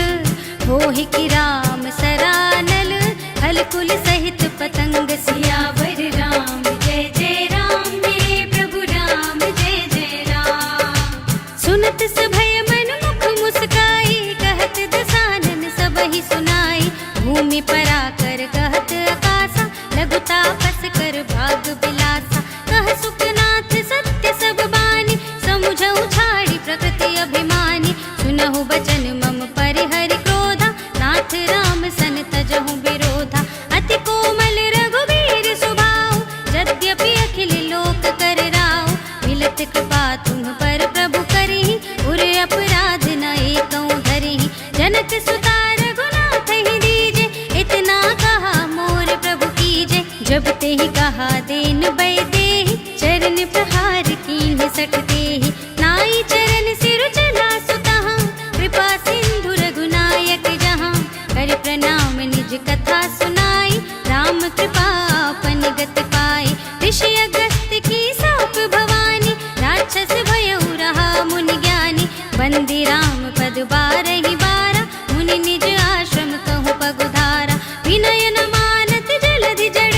होहि की राम सरानल, खल कुल सहित पतंग। सियावर राम जय जय राम, मेरे प्रभु राम जय जय राम। सुनत सभय मन मुख मुस मुस्काई, कहत दसानन सब ही सुनाई। भूमि पर आकर कहत आकाशा, लघु तापस कर भाग बिलासा। कह सुखनाथ सत्य सब बानी, समुझऊ छाड़ी प्रकृति अभिमानी। सुनहु बचन मम परिहरि क्रोधा, नाथ राम सन तजहु विरोधा। अति कोमल रघुबीर सुभाऊ, यद्यपि अखिल लोक कर राऊ। मिलत कृपा तुम पर प्रभु करहि, उर अपराध न एकौ धरहि। जनक सुता रघुनाथ ही दीजे, इतना कहा मोर प्रभु कीजे। जब ते ही कहा देन बै देहि, चरण प्रहार कीन्हि सठ देहि। नाई चरण सिर चला सुतहाँ, कृपा सिंधु रघुनायक जहाँ। कर प्रणाम निज कथा सुनाई, राम कृपा आपन गति पाई। ऋषि अगस्त्य की साप भवानी, राक्षस भयउ रहा मुनि ज्ञानी। बंदी राम पद बारहि बारा, मुनि निज आश्रम कहु पगुधारा। विनय न मानत जलधि जड़,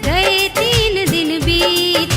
गए 3 दिन बीत।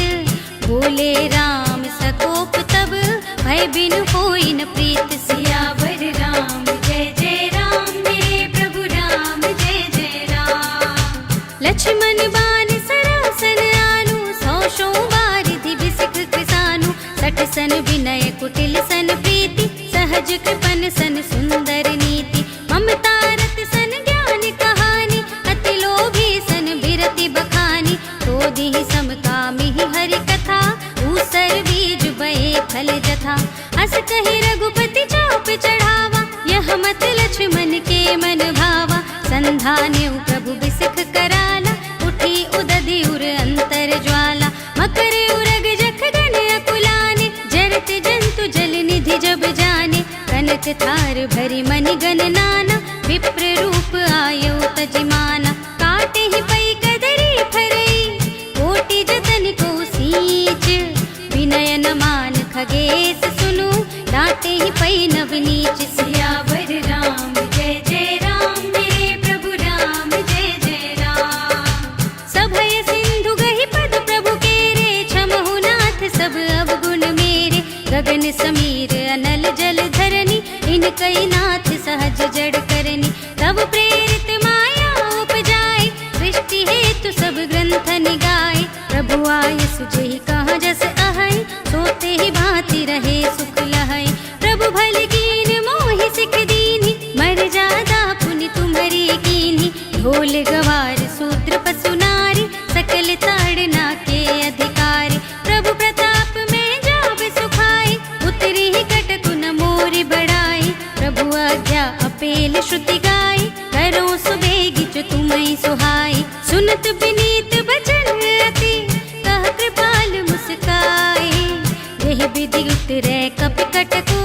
बोले राम सकोप तब, भय बिनु होई न प्रीत। सियावर राम जय जय राम, मेरे प्रभु राम जय जय राम। लक्ष्मण बान सरासन आनु, 100 बारिधि बिसिख किसानु। 60 सन विनय कुटिल सन प्रीति, सहज कृपन सन सुंदर नीति। ममता रत सन ज्ञान कहानी, अति लोभी सन बिरति बखानी। क्रोधि समकामी हरि कथा, ऊसर बीज बये फल जथा। अस कहि रघुपति चाप चढ़ावा, यह मत लक्ष्मण के मन भावा। संधान्यु प्रभु बिसिख कराला, उठी उदधि उर अंतर ज्वाला। मकर उरग जख गण अकुलाने, जरत जंतु जल निधि जब जाने। कनक थार भरी मनि गण नाना, विप्र रूप आयो तजिमाना। काटे ही पै कदरी फरई, कोटि जतन को सींच। विनय न मान खगेश सुनु, डांटे ही पै नव नीच। सियावर राम जय जय राम, मेरे प्रभु राम जय जय राम। सभय सिंधु गहि पद प्रभु केरे, क्षमहु नाथ सब अवगुण मेरे। गगन समीर अनल जल धरनी, इनकई नाथ सहज जड़ करनी। तब प्रेरित माया उपजाए, सृष्टि हेतु सब ग्रंथ निगाए। प्रभु आय सुजहि कहाँ जस अहै, सोते ही भांति रहे सुख लहै। प्रभु भल कीन मोहि सिख दीन्हि, मर जादा पुनि तुम्हरी कीन्हि। ढोल गवार सूत्र पशु नारी, सकल ताड़ना के अधिकारी। प्रभु प्रताप में जाब सुखाई, उतरी ही कटकु न मोरि बढ़ाई। प्रभु आज्ञा अपेल श्रुति गाई, करो सुबेगी जो तुम्हें सुहाई। सुनत विनीत बचन अति, कह कृपाल मुस्काई। यही विधि उतरै कपि कटकु,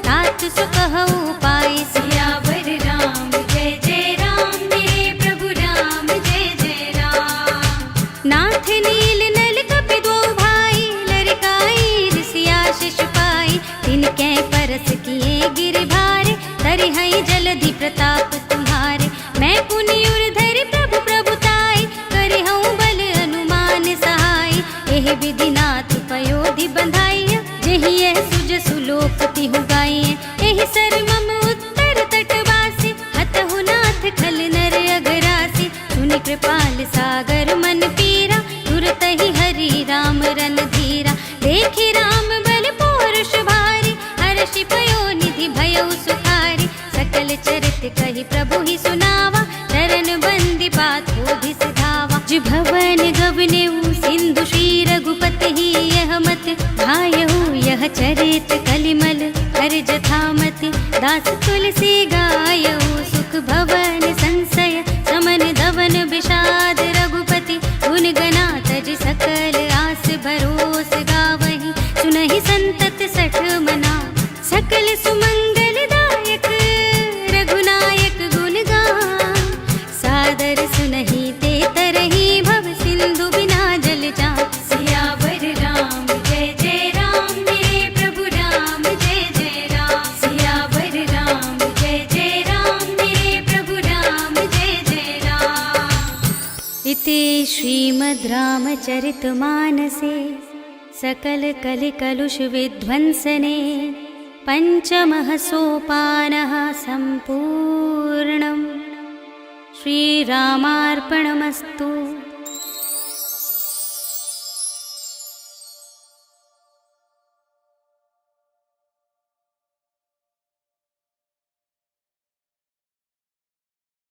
तात सुकहु पाई। सियावर राम जय जय राम, मेरे प्रभु राम जय जय राम। नाथ नील नल कपि दो भाई, लरिकाई ऋषिया शिष पाई। तिनकै परस किए गिर भारे, तरिहै जलधि प्रताप तुम्हारे। मैं पुनि उर धरि प्रभु प्रभुताई, करिहउँ बल अनुमान सहाय। एहि विधि नाथ पयोधि बंधाइय, जेहि यह सुज सुलोक तिहु गाइय। एहि सर मम उत्तर तटवासी, हतहु नाथ खल नर अघरासी। सुनि कृपाल सागर मन पीरा, तुरत ही हरि राम रन धीरा। देखि राम बल पौरुष भारी, हर्षि पयो निधि भयउ सुखारी। सकल चरित कहि प्रभु ही सुनावा, चरण बंदी बात होधि सिधावा। जिभवन गवनेउ सिंधु श्री रघुपति ही, यह मत भायहु यह चरित कलिमल हर जथामति। दास तुलसी गायहु, सुख भवन संशय समन धवन विषाद। रघुपति गुण गना तज सकल आस भरोस गावहि। सुनहि संतत सठ मना, सकल सुमंगल दायक। रघुनायक गुण गान, सादर सुनहि ते तरहि। भव सिंधु बिना जल जान। सियावर राम जय जय राम, मेरे प्रभु राम जय जय राम। सियावर राम जय जय राम, मेरे प्रभु राम जय जय राम। इति श्रीमद् रामचरितमानसे सकल कलि कलुष विध्वंसने, पञ्चमः सोपानः सम्पूर्णम्। श्रीरामार्पणमस्तु।